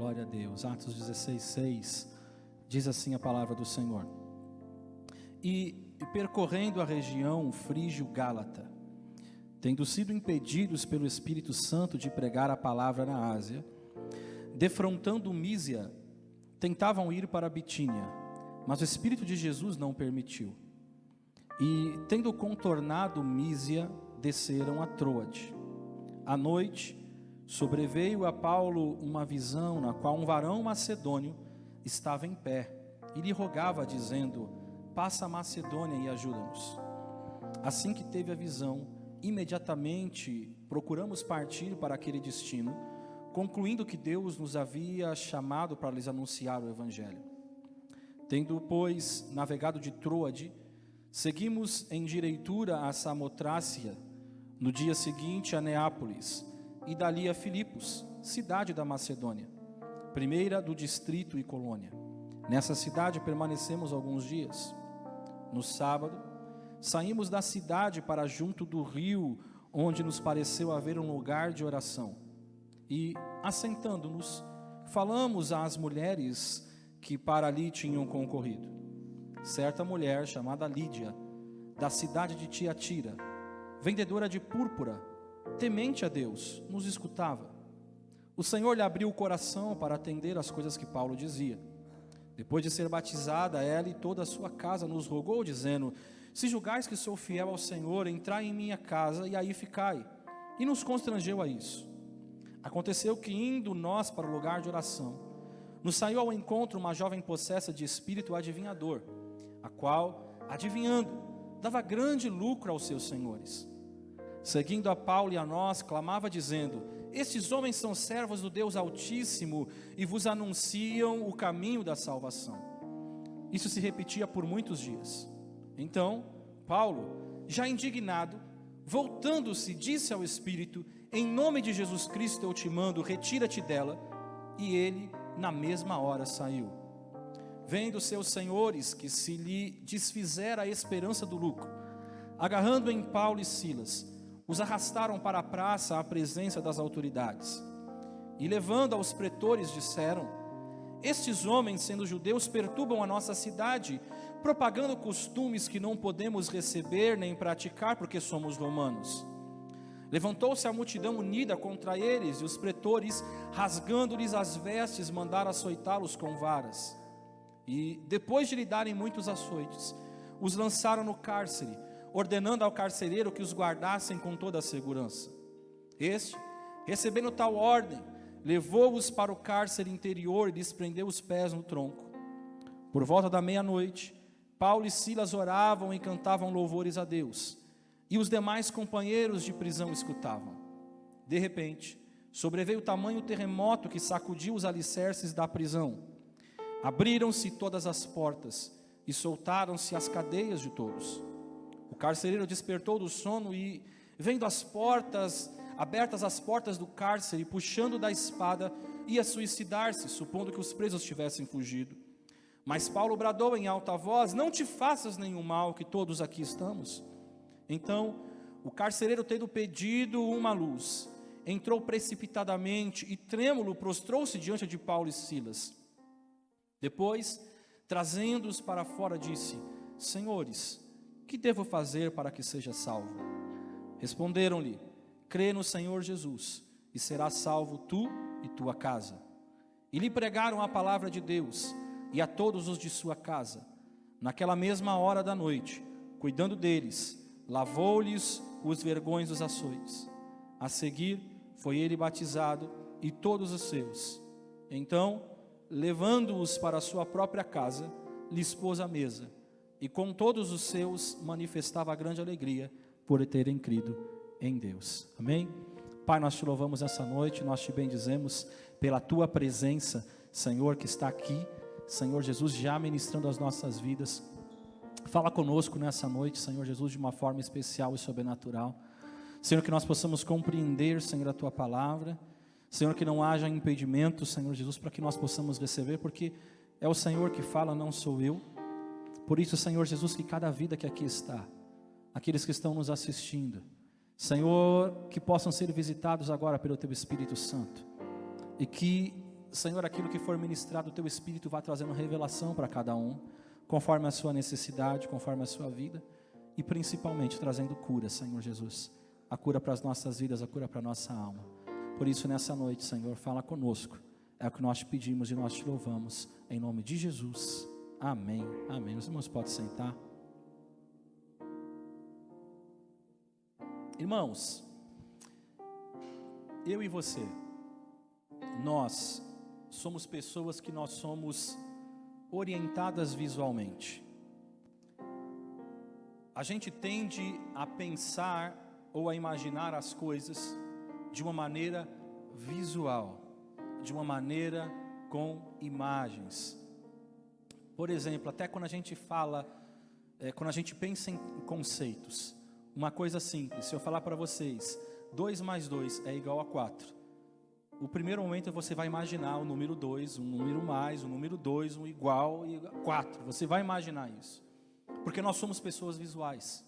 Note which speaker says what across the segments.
Speaker 1: Glória a Deus. Atos 16:6 diz assim a palavra do Senhor. E percorrendo a região frígio-gálata, tendo sido impedidos pelo Espírito Santo de pregar a palavra na Ásia, defrontando Mísia, tentavam ir para a Bitínia, mas o Espírito de Jesus não permitiu. E tendo contornado Mísia, desceram a Troade. À noite, sobreveio a Paulo uma visão na qual um varão macedônio estava em pé e lhe rogava, dizendo: passa a Macedônia e ajuda-nos. Assim que teve a visão, imediatamente procuramos partir para aquele destino, concluindo que Deus nos havia chamado para lhes anunciar o Evangelho. Tendo, pois, navegado de Troade, seguimos em direitura a Samotrácia, no dia seguinte a Neápolis, e dali a Filipos, cidade da Macedônia, primeira do distrito e colônia. Nessa cidade permanecemos alguns dias. No sábado, saímos da cidade para junto do rio, onde nos pareceu haver um lugar de oração. E, assentando-nos, falamos às mulheres que para ali tinham concorrido. Certa mulher, chamada Lídia, da cidade de Tiatira, vendedora de púrpura, temente a Deus, nos escutava. O Senhor lhe abriu o coração para atender às coisas que Paulo dizia. Depois de ser batizada, ela e toda a sua casa nos rogou, dizendo: se julgais que sou fiel ao Senhor, entrai em minha casa e aí ficai. E nos constrangeu a isso. Aconteceu que, indo nós para o lugar de oração, nos saiu ao encontro uma jovem possessa de espírito adivinhador, a qual, adivinhando, dava grande lucro aos seus senhores. Seguindo a Paulo e a nós, clamava dizendo: estes homens são servos do Deus Altíssimo e vos anunciam o caminho da salvação. Isso se repetia por muitos dias. Então, Paulo, já indignado, voltando-se, disse ao Espírito: em nome de Jesus Cristo eu te mando, retira-te dela. E ele, na mesma hora, saiu. Vendo seus senhores que se lhe desfizera a esperança do lucro, agarrando em Paulo e Silas, os arrastaram para a praça à presença das autoridades. E levando aos pretores, disseram: estes homens, sendo judeus, perturbam a nossa cidade, propagando costumes que não podemos receber nem praticar, porque somos romanos. Levantou-se a multidão unida contra eles, e os pretores, rasgando-lhes as vestes, mandaram açoitá-los com varas. E, depois de lhe darem muitos açoites, os lançaram no cárcere, ordenando ao carcereiro que os guardassem com toda a segurança. Este, recebendo tal ordem, levou-os para o cárcere interior e lhes prendeu os pés no tronco. Por volta da meia-noite, Paulo e Silas oravam e cantavam louvores a Deus, e os demais companheiros de prisão escutavam. De repente, sobreveio tamanho terremoto que sacudiu os alicerces da prisão. Abriram-se todas as portas e soltaram-se as cadeias de todos. O carcereiro despertou do sono e, vendo abertas as portas do cárcere, puxando da espada, ia suicidar-se, supondo que os presos tivessem fugido. Mas Paulo bradou em alta voz: não te faças nenhum mal, que todos aqui estamos. Então, o carcereiro, tendo pedido uma luz, entrou precipitadamente e, trêmulo, prostrou-se diante de Paulo e Silas. Depois, trazendo-os para fora, disse: senhores, que devo fazer para que seja salvo? Responderam-lhe: crê no Senhor Jesus, e serás salvo tu e tua casa. E lhe pregaram a palavra de Deus, e a todos os de sua casa. Naquela mesma hora da noite, cuidando deles, lavou-lhes os vergões dos açoites. A seguir, foi ele batizado, e todos os seus. Então, levando-os para a sua própria casa, lhes pôs à mesa, e com todos os seus manifestava grande alegria por terem crido em Deus. Amém? Pai, nós te louvamos essa noite, nós te bendizemos pela tua presença, Senhor, que está aqui. Senhor Jesus, já ministrando as nossas vidas. Fala conosco nessa noite, Senhor Jesus, de uma forma especial e sobrenatural. Senhor, que nós possamos compreender, Senhor, a tua palavra. Senhor, que não haja impedimento, Senhor Jesus, para que nós possamos receber, porque é o Senhor que fala, não sou eu. Por isso, Senhor Jesus, que cada vida que aqui está, aqueles que estão nos assistindo, Senhor, que possam ser visitados agora pelo teu Espírito Santo, e que Senhor, aquilo que for ministrado, o Teu Espírito vai trazendo revelação para cada um, conforme a sua necessidade, conforme a sua vida, e principalmente trazendo cura, Senhor Jesus, a cura para as nossas vidas, a cura para a nossa alma. Por isso, nessa noite, Senhor, fala conosco, é o que nós te pedimos e nós te louvamos, em nome de Jesus, amém, amém. Os irmãos podem sentar. Irmãos, eu e você, nós somos pessoas que nós somos orientadas visualmente. A gente tende a pensar ou a imaginar as coisas de uma maneira visual, de uma maneira com imagens. Por exemplo, até quando a gente fala, quando a gente pensa em conceitos, uma coisa simples, se eu falar para vocês, 2 mais 2 é igual a 4. O primeiro momento você vai imaginar o número 2, um número mais, um número 2, um igual e 4. Você vai imaginar isso. Porque nós somos pessoas visuais.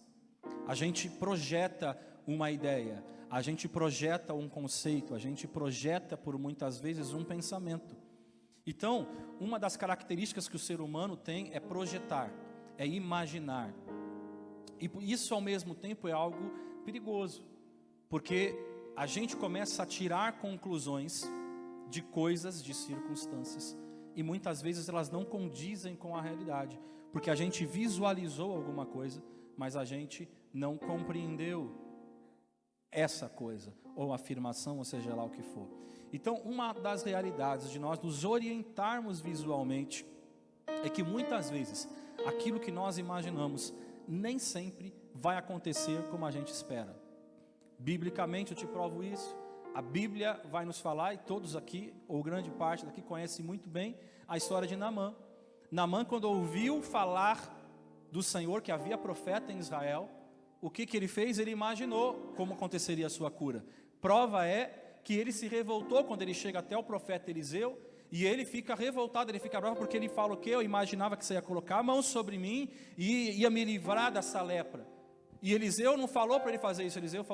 Speaker 1: A gente projeta uma ideia, a gente projeta um conceito, a gente projeta por muitas vezes um pensamento. Então, uma das características que o ser humano tem é projetar, é imaginar. E isso ao mesmo tempo é algo perigoso, porque a gente começa a tirar conclusões de coisas, de circunstâncias, e muitas vezes elas não condizem com a realidade, porque a gente visualizou alguma coisa, mas a gente não compreendeu essa coisa, ou afirmação, ou seja lá o que for. Então, uma das realidades de nós nos orientarmos visualmente, é que muitas vezes, aquilo que nós imaginamos, nem sempre vai acontecer como a gente espera. Biblicamente eu te provo isso. A Bíblia vai nos falar, e todos aqui, ou grande parte daqui, conhece muito bem a história de Naamã. Naamã, quando ouviu falar do Senhor, que havia profeta em Israel, o que ele fez? Ele imaginou como aconteceria a sua cura. Prova é que ele se revoltou quando ele chega até o profeta Eliseu, e ele fica revoltado, ele fica bravo, porque ele fala o quê? Eu imaginava que você ia colocar a mão sobre mim e ia me livrar dessa lepra. E Eliseu não falou para ele fazer isso, Eliseu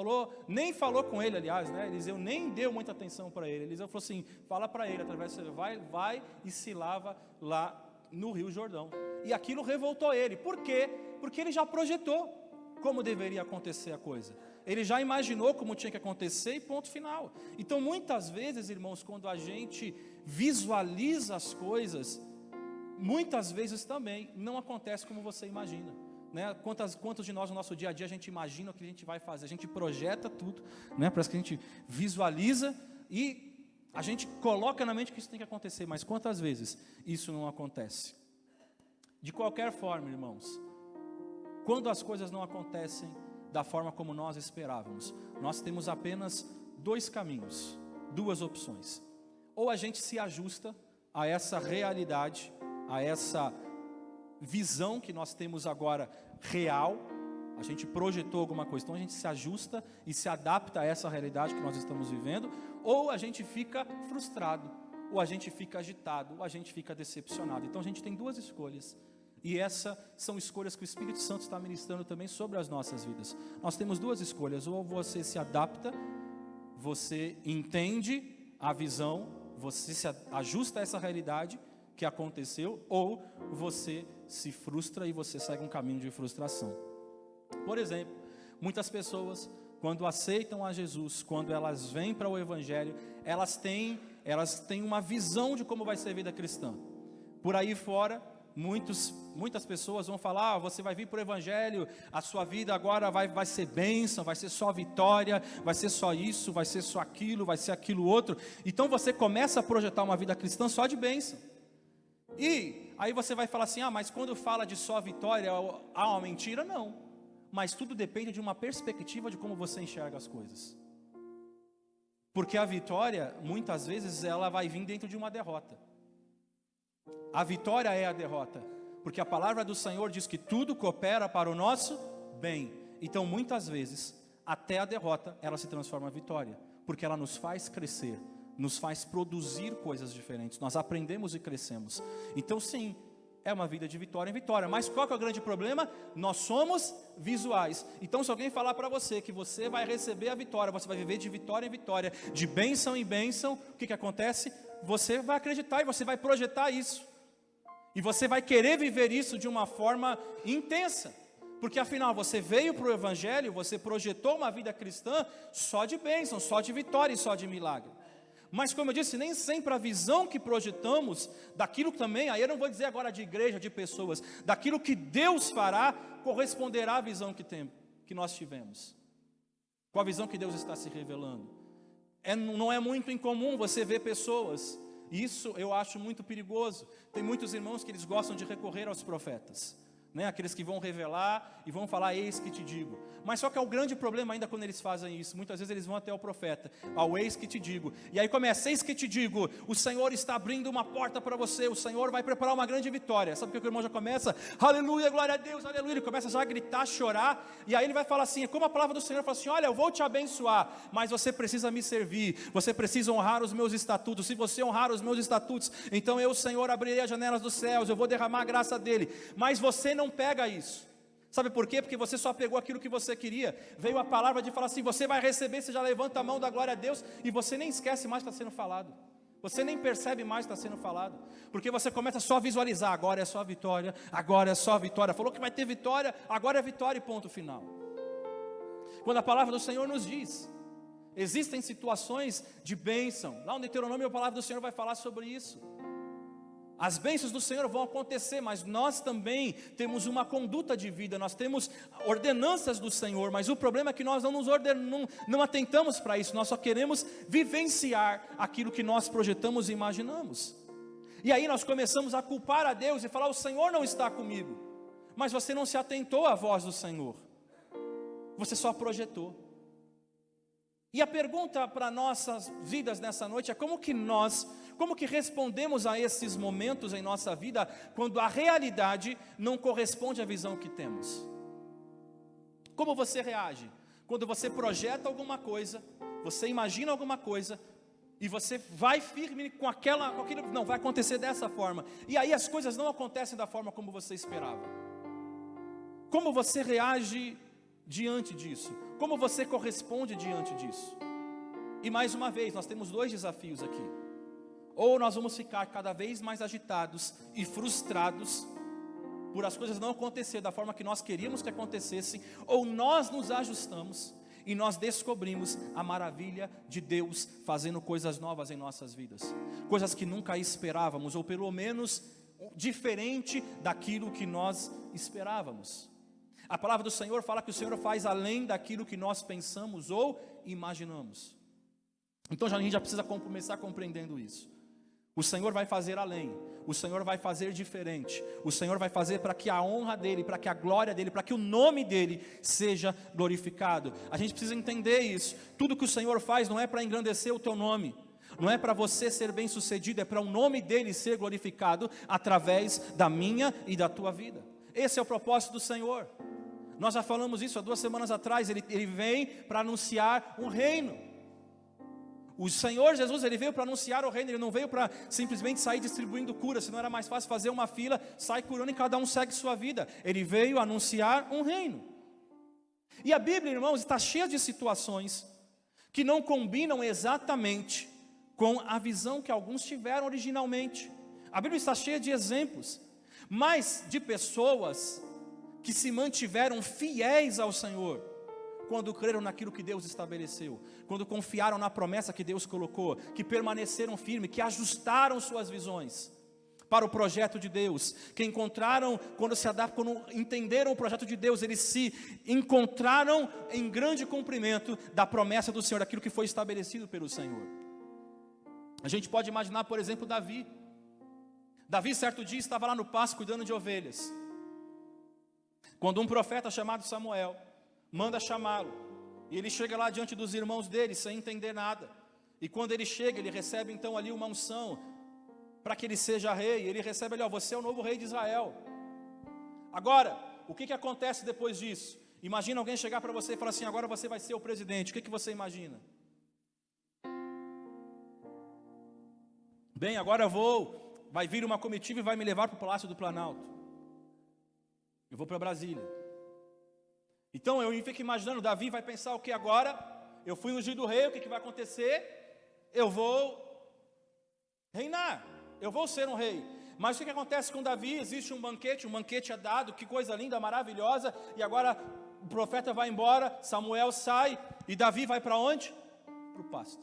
Speaker 1: nem falou com ele, aliás, né? Eliseu nem deu muita atenção para ele. Eliseu falou assim, fala para ele, através do vai e se lava lá no Rio Jordão. E aquilo revoltou ele. Por quê? Porque ele já projetou como deveria acontecer a coisa. Ele já imaginou como tinha que acontecer e ponto final. Então muitas vezes, irmãos, quando a gente visualiza as coisas, muitas vezes também não acontece como você imagina, né? Quantos de nós no nosso dia a dia a gente imagina o que a gente vai fazer, a gente projeta tudo, né? Parece que a gente visualiza e a gente coloca na mente que isso tem que acontecer, mas quantas vezes isso não acontece? De qualquer forma, irmãos, quando as coisas não acontecem da forma como nós esperávamos, nós temos apenas 2 caminhos, 2 opções. Ou a gente se ajusta a essa realidade, a essa visão que nós temos agora real, a gente projetou alguma coisa, então a gente se ajusta e se adapta a essa realidade que nós estamos vivendo, ou a gente fica frustrado, ou a gente fica agitado, ou a gente fica decepcionado. Então a gente tem 2 escolhas, e essas são escolhas que o Espírito Santo está ministrando também sobre as nossas vidas. Nós temos 2 escolhas, ou você se adapta, você entende a visão, você se ajusta a essa realidade que aconteceu, ou você se frustra e você segue um caminho de frustração. Por exemplo, muitas pessoas, quando aceitam a Jesus, quando elas vêm para o Evangelho, elas têm uma visão de como vai ser a vida cristã. Por aí fora, muitas pessoas vão falar, você vai vir para o Evangelho, a sua vida agora vai ser bênção, vai ser só vitória, vai ser só isso, vai ser só aquilo, vai ser aquilo outro. Então você começa a projetar uma vida cristã só de bênção. E aí você vai falar assim, mas quando fala de só vitória, há uma mentira? Não, mas tudo depende de uma perspectiva de como você enxerga as coisas. Porque a vitória, muitas vezes, ela vai vir dentro de uma derrota. A vitória é a derrota, porque a palavra do Senhor diz que tudo coopera para o nosso bem. Então muitas vezes, até a derrota, ela se transforma em vitória, porque ela nos faz crescer, nos faz produzir coisas diferentes, nós aprendemos e crescemos. Então sim, é uma vida de vitória em vitória. Mas qual que é o grande problema? Nós somos visuais. Então, se alguém falar para você que você vai receber a vitória, você vai viver de vitória em vitória, de bênção em bênção, o que acontece? Você vai acreditar e você vai projetar isso. E você vai querer viver isso de uma forma intensa. Porque afinal, você veio para o Evangelho, você projetou uma vida cristã só de bênção, só de vitória e só de milagre. Mas como eu disse, nem sempre a visão que projetamos, daquilo também, aí eu não vou dizer agora de igreja, de pessoas, daquilo que Deus fará, corresponderá à visão que nós tivemos. Com a visão que Deus está se revelando. Não é muito incomum você ver pessoas, isso eu acho muito perigoso. Tem muitos irmãos que eles gostam de recorrer aos profetas. Aqueles que vão revelar e vão falar, eis que te digo. Mas só que é o grande problema ainda quando eles fazem isso. Muitas vezes eles vão até o profeta, ao eis que te digo. E aí começa, eis que te digo, o Senhor está abrindo uma porta para você, o Senhor vai preparar uma grande vitória. Sabe o que o irmão já começa? Aleluia, glória a Deus, aleluia. Ele começa já a gritar, a chorar. E aí ele vai falar assim, é como a palavra do Senhor fala assim, olha, eu vou te abençoar, mas você precisa me servir, você precisa honrar os meus estatutos. Se você honrar os meus estatutos, então eu, Senhor, abrirei as janelas dos céus, eu vou derramar a graça dele. Mas você não pega isso. Sabe por quê? Porque você só pegou aquilo que você queria. Veio a palavra de falar assim, você vai receber, você já levanta a mão da glória a Deus, e você nem esquece mais que está sendo falado. Você nem percebe mais que está sendo falado. Porque você começa só a visualizar, agora é só vitória, agora é só vitória. Falou que vai ter vitória, agora é vitória e ponto final. Quando a palavra do Senhor nos diz, existem situações de bênção. Lá no Deuteronômio a palavra do Senhor vai falar sobre isso. As bênçãos do Senhor vão acontecer, mas nós também temos uma conduta de vida, nós temos ordenanças do Senhor, mas o problema é que nós não atentamos para isso, nós só queremos vivenciar aquilo que nós projetamos e imaginamos. E aí nós começamos a culpar a Deus e falar, o Senhor não está comigo, mas você não se atentou à voz do Senhor, você só projetou. E a pergunta para nossas vidas nessa noite é como que respondemos a esses momentos em nossa vida, quando a realidade não corresponde à visão que temos? Como você reage? Quando você projeta alguma coisa, você imagina alguma coisa, e você vai firme com aquilo, não, vai acontecer dessa forma, e aí as coisas não acontecem da forma como você esperava. Como você reage diante disso? Como você corresponde diante disso? E mais uma vez, nós temos dois desafios aqui. Ou nós vamos ficar cada vez mais agitados e frustrados por as coisas não acontecer da forma que nós queríamos que acontecessem, ou nós nos ajustamos e nós descobrimos a maravilha de Deus fazendo coisas novas em nossas vidas, coisas que nunca esperávamos, ou pelo menos diferente daquilo que nós esperávamos. A palavra do Senhor fala que o Senhor faz além daquilo que nós pensamos ou imaginamos. Então a gente já precisa começar compreendendo isso. O Senhor vai fazer além, o Senhor vai fazer diferente, o Senhor vai fazer para que a honra dEle, para que a glória dEle, para que o nome dEle seja glorificado. A gente precisa entender isso. Tudo que o Senhor faz não é para engrandecer o teu nome, não é para você ser bem sucedido, é para o nome dEle ser glorificado através da minha e da tua vida. Esse é o propósito do Senhor. Nós já falamos isso há 2 semanas atrás. Ele vem para anunciar um reino. O Senhor Jesus, Ele veio para anunciar o reino. Ele não veio para simplesmente sair distribuindo cura. Se não era mais fácil fazer uma fila, sai curando e cada um segue sua vida. Ele veio anunciar um reino. E a Bíblia, irmãos, está cheia de situações que não combinam exatamente com a visão que alguns tiveram originalmente. A Bíblia está cheia de exemplos, mas de pessoas que se mantiveram fiéis ao Senhor, quando creram naquilo que Deus estabeleceu, quando confiaram na promessa que Deus colocou, que permaneceram firmes, que ajustaram suas visões para o projeto de Deus, que encontraram, quando entenderam o projeto de Deus, eles se encontraram em grande cumprimento da promessa do Senhor, daquilo que foi estabelecido pelo Senhor. A gente pode imaginar, por exemplo, Davi. Davi certo dia estava lá no pasto cuidando de ovelhas, quando um profeta chamado Samuel manda chamá-lo, e ele chega lá diante dos irmãos dele, sem entender nada, e quando ele chega, ele recebe então ali uma unção, para que ele seja rei. Ele recebe ali, você é o novo rei de Israel. Agora, o que acontece depois disso? Imagina alguém chegar para você e falar assim, agora você vai ser o presidente. O que você imagina? Bem, agora eu vou vai vir uma comitiva e vai me levar para o Palácio do Planalto. Eu vou para Brasília. Então eu fico imaginando, Davi vai pensar o que agora? Eu fui ungido rei, o que vai acontecer? Eu vou reinar, eu vou ser um rei. Mas o que acontece com Davi? Existe um banquete é dado, que coisa linda, maravilhosa, e agora o profeta vai embora, Samuel sai, e Davi vai para onde? Para o pasto.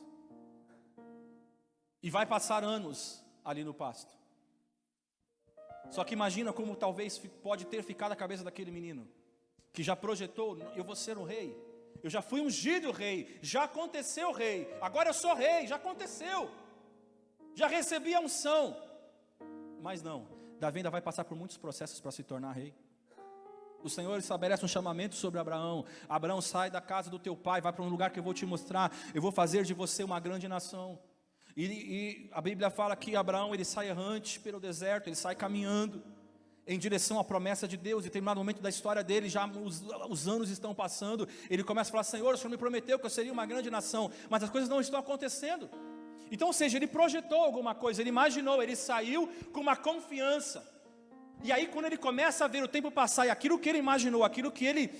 Speaker 1: E vai passar anos ali no pasto. Só que imagina como talvez pode ter ficado a cabeça daquele menino, que já projetou, eu vou ser um rei, eu já fui ungido rei, já aconteceu rei, agora eu sou rei, já aconteceu, já recebi a unção. Mas não, Davi ainda vai passar por muitos processos para se tornar rei. O Senhor estabelece um chamamento sobre Abraão. Abraão, sai da casa do teu pai, vai para um lugar que eu vou te mostrar, eu vou fazer de você uma grande nação. E a Bíblia fala que Abraão, ele sai errante pelo deserto, ele sai caminhando em direção à promessa de Deus. E em determinado momento da história dele, já os anos estão passando, ele começa a falar, Senhor, o Senhor me prometeu que eu seria uma grande nação, mas as coisas não estão acontecendo. Então, ou seja, ele projetou alguma coisa, ele imaginou, ele saiu com uma confiança. E aí quando ele começa a ver o tempo passar, e aquilo que ele imaginou, aquilo que ele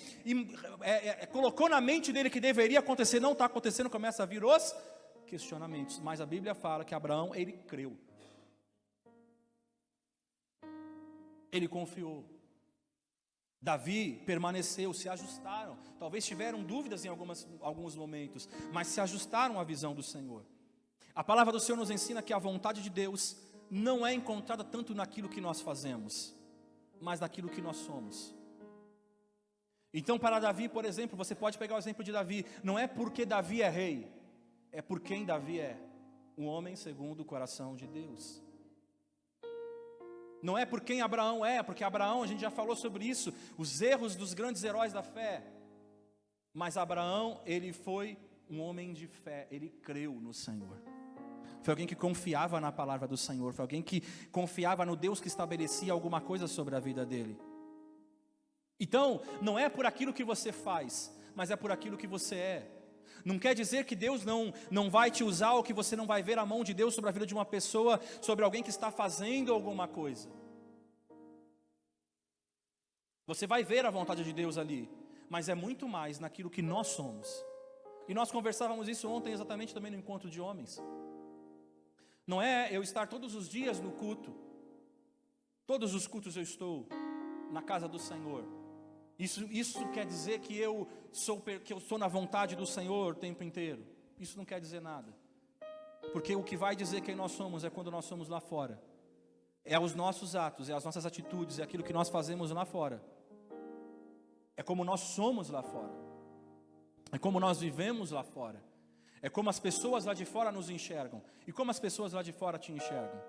Speaker 1: colocou na mente dele que deveria acontecer, não está acontecendo, começa a vir os questionamentos. Mas a Bíblia fala que Abraão, ele creu. Ele confiou. Davi permaneceu, se ajustaram. Talvez tiveram dúvidas em alguns momentos, mas se ajustaram à visão do Senhor. A palavra do Senhor nos ensina que a vontade de Deus não é encontrada tanto naquilo que nós fazemos, mas naquilo que nós somos. Então para Davi, por exemplo, você pode pegar o exemplo de Davi, não é porque Davi é rei, é por quem Davi é, um homem segundo o coração de Deus. Não é por quem Abraão é, porque Abraão, a gente já falou sobre isso, os erros dos grandes heróis da fé. Mas Abraão, ele foi um homem de fé, ele creu no Senhor. Foi alguém que confiava na palavra do Senhor, foi alguém que confiava no Deus que estabelecia alguma coisa sobre a vida dele. Então, não é por aquilo que você faz, mas é por aquilo que você é. Não quer dizer que Deus não vai te usar, ou que você não vai ver a mão de Deus sobre a vida de uma pessoa, sobre alguém que está fazendo alguma coisa. Você vai ver a vontade de Deus ali, mas é muito mais naquilo que nós somos. E nós conversávamos isso ontem exatamente também no encontro de homens. Não é eu estar todos os dias no culto, todos os cultos eu estou na casa do Senhor. Isso quer dizer que eu estou na vontade do Senhor o tempo inteiro? Isso não quer dizer nada. Porque o que vai dizer quem nós somos é quando nós somos lá fora. É os nossos atos, é as nossas atitudes, é aquilo que nós fazemos lá fora. É como nós somos lá fora. É como nós vivemos lá fora. É como as pessoas lá de fora nos enxergam. E como as pessoas lá de fora te enxergam?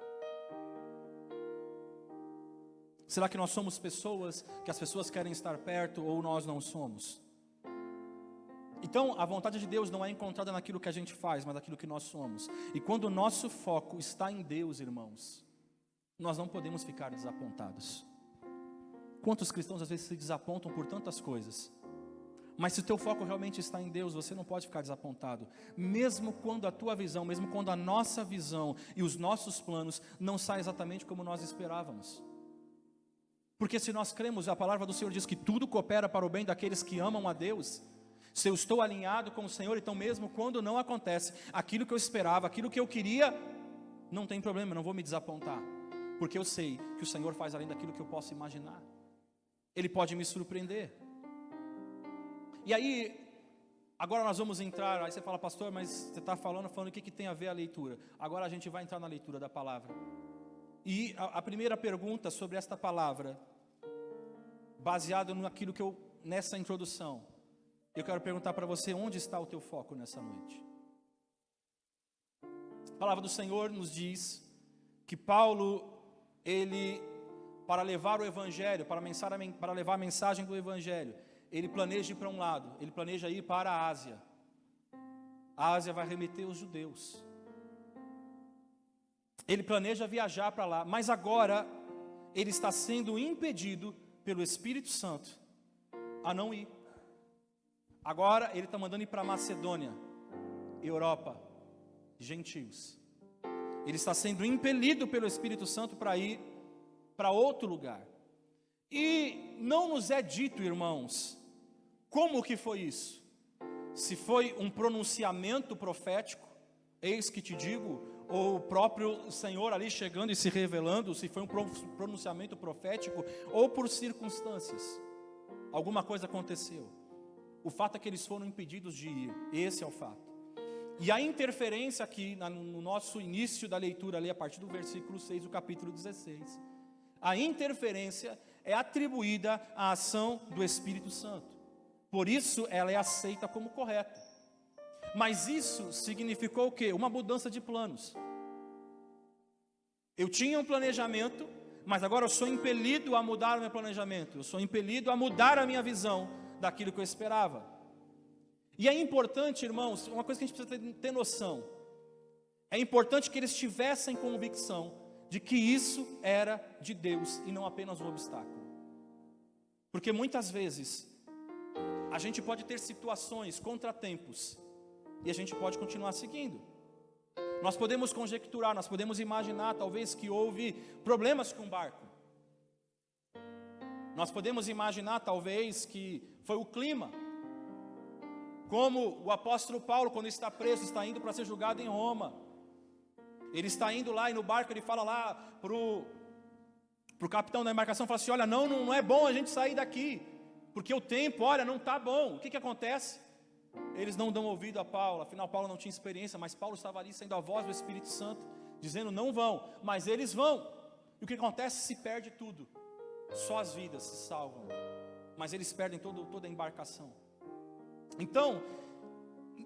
Speaker 1: Será que nós somos pessoas que as pessoas querem estar perto, ou nós não somos? Então, a vontade de Deus não é encontrada naquilo que a gente faz, mas naquilo que nós somos. E quando o nosso foco está em Deus, irmãos, nós não podemos ficar desapontados. Quantos cristãos às vezes se desapontam por tantas coisas? Mas se o teu foco realmente está em Deus, você não pode ficar desapontado. Mesmo quando a tua visão, mesmo quando a nossa visão e os nossos planos não saem exatamente como nós esperávamos. Porque se nós cremos, a palavra do Senhor diz que tudo coopera para o bem daqueles que amam a Deus. Se eu estou alinhado com o Senhor, então mesmo quando não acontece aquilo que eu esperava, aquilo que eu queria, não tem problema, não vou me desapontar. Porque eu sei que o Senhor faz além daquilo que eu posso imaginar. Ele pode me surpreender. E aí, agora nós vamos entrar, aí você fala, pastor, mas você está falando o que tem a ver a leitura. Agora a gente vai entrar na leitura da palavra. E a primeira pergunta sobre esta palavra, baseado naquilo que nessa introdução, eu quero perguntar para você, onde está o teu foco nessa noite? A palavra do Senhor nos diz que Paulo, ele, para levar o Evangelho, para levar a mensagem do Evangelho, ele planeja ir para um lado, ele planeja ir para a Ásia. A Ásia vai remeter os judeus. Ele planeja viajar para lá, mas agora ele está sendo impedido pelo Espírito Santo a não ir. Agora ele está mandando ir para Macedônia, Europa, gentios. Ele está sendo impelido pelo Espírito Santo para ir para outro lugar. E não nos é dito, irmãos, como que foi isso? Se foi um pronunciamento profético, eis que te digo, ou o próprio Senhor ali chegando e se revelando, se foi um pronunciamento profético, ou por circunstâncias. Alguma coisa aconteceu. O fato é que eles foram impedidos de ir, esse é o fato. E a interferência aqui, no nosso início da leitura, ali a partir do versículo 6 do capítulo 16, a interferência é atribuída à ação do Espírito Santo. Por isso ela é aceita como correta. Mas isso significou o quê? Uma mudança de planos. Eu tinha um planejamento, mas agora eu sou impelido a mudar o meu planejamento. Eu sou impelido a mudar a minha visão daquilo que eu esperava. E é importante, irmãos, uma coisa que a gente precisa ter noção. É importante que eles tivessem convicção de que isso era de Deus e não apenas um obstáculo. Porque muitas vezes a gente pode ter situações, contratempos, e a gente pode continuar seguindo. Nós podemos conjecturar, nós podemos imaginar talvez que houve problemas com o barco. Nós podemos imaginar talvez que foi o clima. Como o apóstolo Paulo, quando está preso, está indo para ser julgado em Roma. Ele está indo lá e no barco ele fala lá para o capitão da embarcação, fala assim, olha, não é bom a gente sair daqui, porque o tempo, olha, não está bom. O que acontece? Eles não dão ouvido a Paulo, afinal Paulo não tinha experiência, mas Paulo estava ali sendo a voz do Espírito Santo, dizendo não vão, mas eles vão. E o que acontece? Se perde tudo, só as vidas se salvam, mas eles perdem toda a embarcação. Então,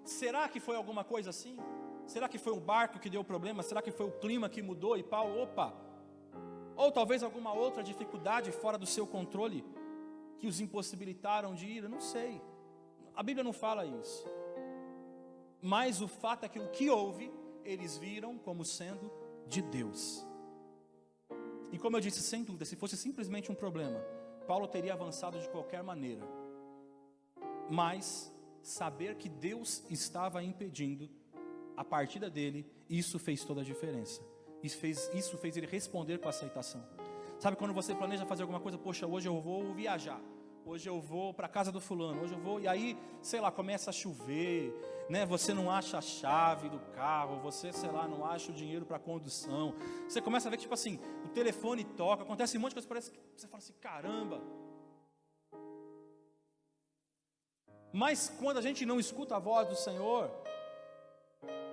Speaker 1: será que foi alguma coisa assim? Será que foi o barco que deu problema? Será que foi o clima que mudou e Paulo, ou talvez alguma outra dificuldade fora do seu controle, que os impossibilitaram de ir? Eu não sei, a Bíblia não fala isso, mas o fato é que o que houve, eles viram como sendo de Deus. E como eu disse, sem dúvida, se fosse simplesmente um problema, Paulo teria avançado de qualquer maneira, mas saber que Deus estava impedindo a partida dele, isso fez toda a diferença. Isso fez ele responder com aceitação. Sabe quando você planeja fazer alguma coisa, poxa, hoje eu vou viajar, hoje eu vou para a casa do fulano, hoje eu vou, e aí, sei lá, começa a chover, né? Você não acha a chave do carro, você, sei lá, não acha o dinheiro para a condução, você começa a ver que, tipo assim, o telefone toca, acontece um monte de coisa, parece que você fala assim, caramba. Mas quando a gente não escuta a voz do Senhor,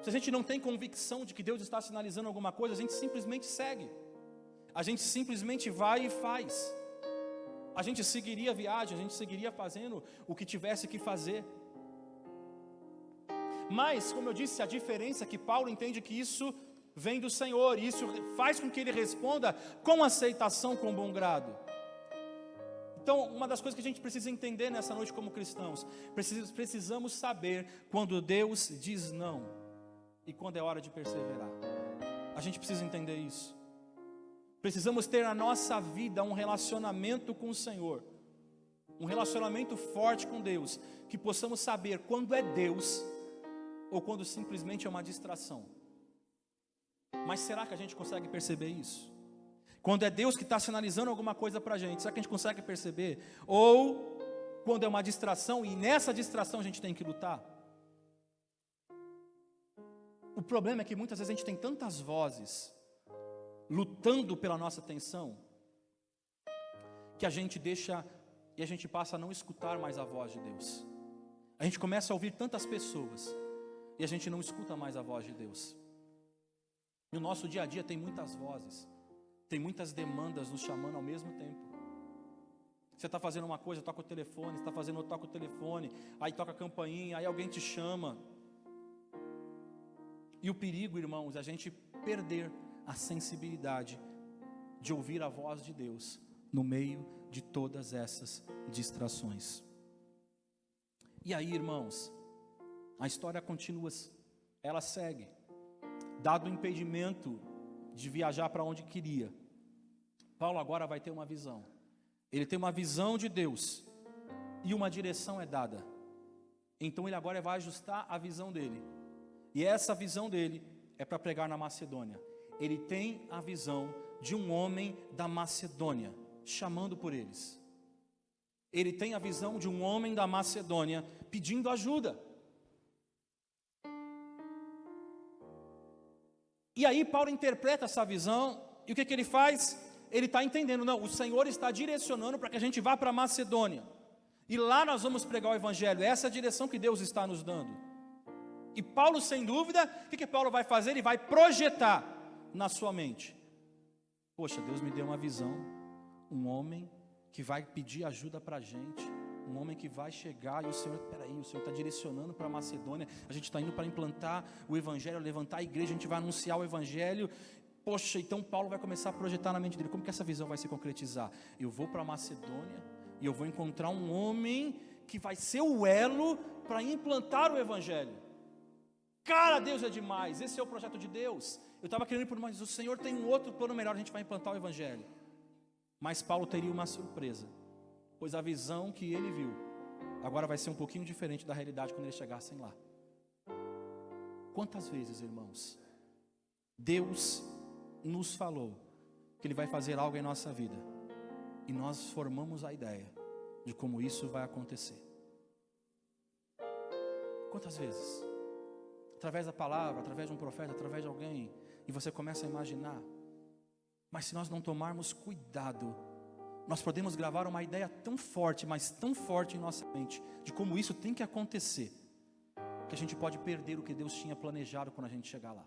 Speaker 1: se a gente não tem convicção de que Deus está sinalizando alguma coisa, a gente simplesmente segue. A gente simplesmente vai e faz. A gente seguiria a viagem, a gente seguiria fazendo o que tivesse que fazer. Mas, como eu disse, a diferença é que Paulo entende que isso vem do Senhor, e isso faz com que ele responda com aceitação, com bom grado. Então, uma das coisas que a gente precisa entender nessa noite como cristãos, precisamos saber quando Deus diz não e quando é hora de perseverar. A gente precisa entender isso. Precisamos ter na nossa vida um relacionamento com o Senhor, um relacionamento forte com Deus, que possamos saber quando é Deus ou quando simplesmente é uma distração. Mas será que a gente consegue perceber isso? Quando é Deus que está sinalizando alguma coisa para a gente, será que a gente consegue perceber? Ou quando é uma distração e nessa distração a gente tem que lutar? O problema é que muitas vezes a gente tem tantas vozes lutando pela nossa atenção, que a gente deixa e a gente passa a não escutar mais a voz de Deus. A gente começa a ouvir tantas pessoas e a gente não escuta mais a voz de Deus. E o nosso dia a dia tem muitas vozes, tem muitas demandas nos chamando ao mesmo tempo. Você está fazendo uma coisa, toca o telefone, você está fazendo outra, toca o telefone, aí toca a campainha, aí alguém te chama. E o perigo, irmãos, é a gente perder a sensibilidade de ouvir a voz de Deus no meio de todas essas distrações. E aí, irmãos, a história continua, ela segue. Dado o impedimento de viajar para onde queria, Paulo agora vai ter uma visão. Ele tem uma visão de Deus e uma direção é dada. Então ele agora vai ajustar a visão dele. E essa visão dele é para pregar na Macedônia. ele tem a visão de um homem da Macedônia, chamando por eles. Ele tem a visão de um homem da Macedônia pedindo ajuda. E aí Paulo interpreta essa visão, e o que ele faz? Ele está entendendo, não, o Senhor está direcionando para que a gente vá para a Macedônia, e lá nós vamos pregar o Evangelho. Essa é a direção que Deus está nos dando. E Paulo, sem dúvida, o que Paulo vai fazer? Ele vai projetar na sua mente: poxa, Deus me deu uma visão, um homem que vai pedir ajuda para a gente, um homem que vai chegar, e o Senhor, peraí, o Senhor está direcionando para a Macedônia, a gente está indo para implantar o Evangelho, levantar a igreja, a gente vai anunciar o Evangelho. Poxa, então Paulo vai começar a projetar na mente dele, como que essa visão vai se concretizar? Eu vou para a Macedônia, e eu vou encontrar um homem que vai ser o elo para implantar o Evangelho. Cara, Deus é demais, esse é o projeto de Deus. Eu estava querendo ir por mais, o Senhor tem um outro plano melhor, a gente vai implantar o Evangelho. Mas Paulo teria uma surpresa, pois a visão que ele viu agora vai ser um pouquinho diferente da realidade quando eles chegassem lá. Quantas vezes, irmãos, Deus nos falou que Ele vai fazer algo em nossa vida, e nós formamos a ideia de como isso vai acontecer? Quantas vezes? Através da palavra, através de um profeta, através de alguém, e você começa a imaginar. Mas se nós não tomarmos cuidado, nós podemos gravar uma ideia tão forte, mas tão forte em nossa mente, de como isso tem que acontecer, que a gente pode perder o que Deus tinha planejado quando a gente chegar lá.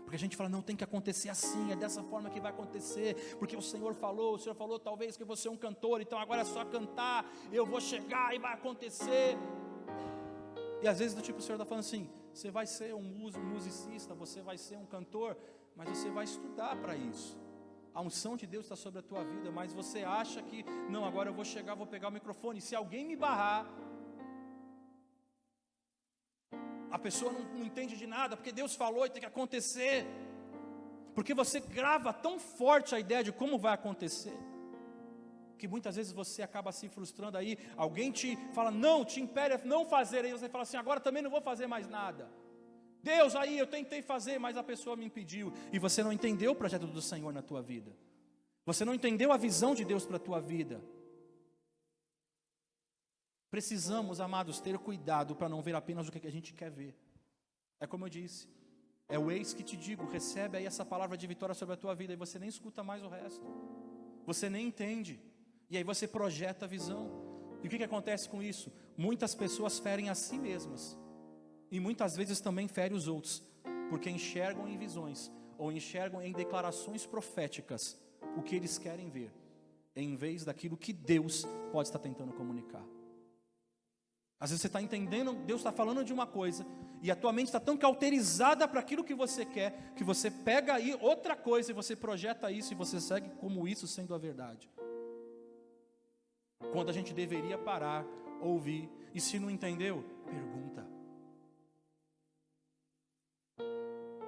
Speaker 1: Porque a gente fala, não, tem que acontecer assim, é dessa forma que vai acontecer, porque o Senhor falou talvez que eu vou ser um cantor, então agora é só cantar, eu vou chegar e vai acontecer. E às vezes do tipo, o Senhor está falando assim, você vai ser um musicista, você vai ser um cantor, mas você vai estudar para isso. A unção de Deus está sobre a tua vida, mas você acha que, não, agora eu vou chegar, vou pegar o microfone, se alguém me barrar, a pessoa não entende de nada, porque Deus falou e tem que acontecer, porque você grava tão forte a ideia de como vai acontecer, que muitas vezes você acaba se frustrando aí, alguém te fala, não, te impede a não fazer, aí você fala assim, agora também não vou fazer mais nada. Deus, aí eu tentei fazer, mas a pessoa me impediu, e você não entendeu o projeto do Senhor na tua vida, você não entendeu a visão de Deus para a tua vida. Precisamos, amados, ter cuidado para não ver apenas o que a gente quer ver. É como eu disse, é o eis que te digo, recebe aí essa palavra de vitória sobre a tua vida, e você nem escuta mais o resto, você nem entende, e aí você projeta a visão. E o que acontece com isso? Muitas pessoas ferem a si mesmas, e muitas vezes também ferem os outros, porque enxergam em visões, ou enxergam em declarações proféticas, o que eles querem ver, em vez daquilo que Deus pode estar tentando comunicar. Às vezes você está entendendo, Deus está falando de uma coisa, e a tua mente está tão cauterizada para aquilo que você quer, que você pega aí outra coisa, e você projeta isso, e você segue como isso sendo a verdade. Quando a gente deveria parar, ouvir, e se não entendeu, pergunta.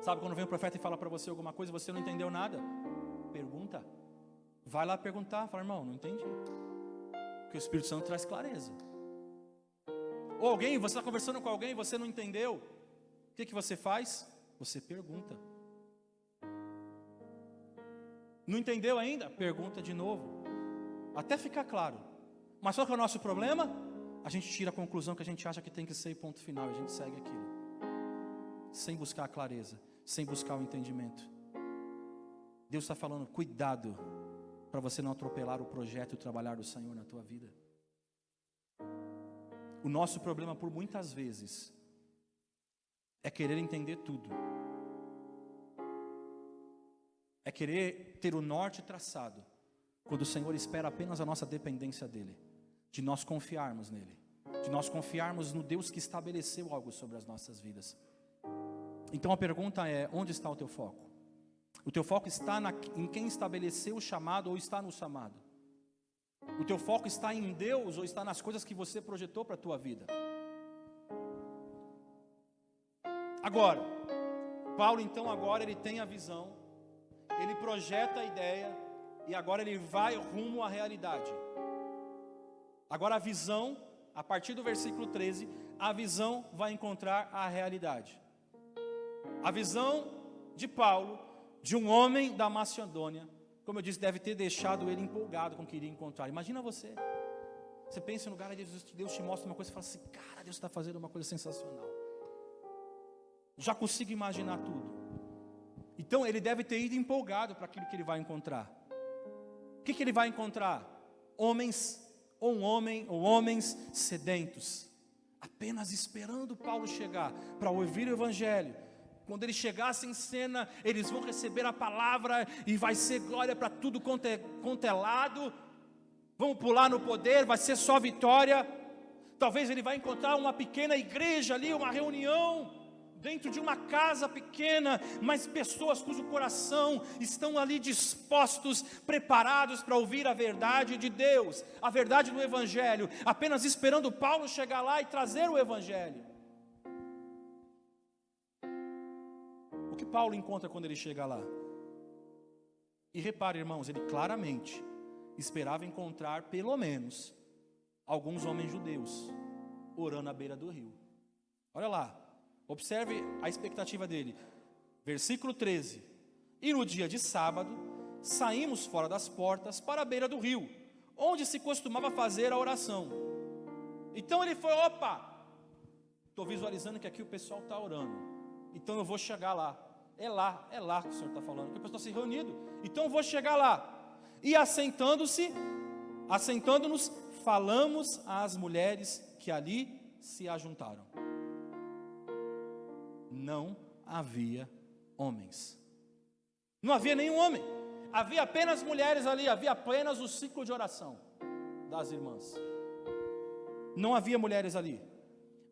Speaker 1: Sabe quando vem o profeta e fala para você alguma coisa, e você não entendeu nada? Pergunta. Vai lá perguntar, fala, irmão, não entendi. Porque o Espírito Santo traz clareza. Ou alguém, você está conversando com alguém, você não entendeu, o que você faz? Você pergunta. Não entendeu ainda? Pergunta de novo, até ficar claro. Mas qual que é o nosso problema? A gente tira a conclusão que a gente acha que tem que ser, ponto final, e a gente segue aquilo, sem buscar a clareza, sem buscar o entendimento. Deus está falando, cuidado, para você não atropelar o projeto e o trabalhar do Senhor na tua vida. O nosso problema, por muitas vezes, é querer entender tudo. É querer ter o norte traçado, quando o Senhor espera apenas a nossa dependência dEle, de nós confiarmos nele, de nós confiarmos no Deus que estabeleceu algo sobre as nossas vidas. Então a pergunta é, onde está o teu foco? O teu foco está em quem estabeleceu o chamado ou está no chamado? O teu foco está em Deus ou está nas coisas que você projetou para a tua vida? Agora, Paulo então agora ele tem a visão, ele projeta a ideia e agora ele vai rumo à realidade. Agora a visão, a partir do versículo 13, a visão vai encontrar a realidade. A visão de Paulo, de um homem da Macedônia, como eu disse, deve ter deixado ele empolgado com o que iria encontrar. Imagina você. Você pensa no lugar de Deus te mostra uma coisa e fala assim, cara, Deus está fazendo uma coisa sensacional. Já consigo imaginar tudo. Então ele deve ter ido empolgado para aquilo que ele vai encontrar. O que ele vai encontrar? Homens, ou um homem, ou homens sedentos, apenas esperando Paulo chegar para ouvir o evangelho. Quando ele chegasse em cena, eles vão receber a palavra e vai ser glória para tudo quanto é lado. Vão pular no poder, vai ser só vitória. Talvez ele vai encontrar uma pequena igreja ali, uma reunião dentro de uma casa pequena, mas pessoas cujo coração estão ali dispostos, preparados para ouvir a verdade de Deus, a verdade do evangelho, apenas esperando Paulo chegar lá e trazer o evangelho. O que Paulo encontra quando ele chega lá? E repare, irmãos, ele claramente esperava encontrar pelo menos alguns homens judeus orando à beira do rio. Olha lá, observe a expectativa dele. Versículo 13. E no dia de sábado, saímos fora das portas para a beira do rio, onde se costumava fazer a oração. Então ele foi, opa, estou visualizando que aqui o pessoal está orando, então eu vou chegar lá. É lá que o Senhor está falando, que o pessoal está se reunindo, então eu vou chegar lá. E assentando-nos, falamos às mulheres que ali se ajuntaram. Não havia homens. Não havia nenhum homem. Havia apenas mulheres ali, havia apenas o ciclo de oração das irmãs. Não havia mulheres ali.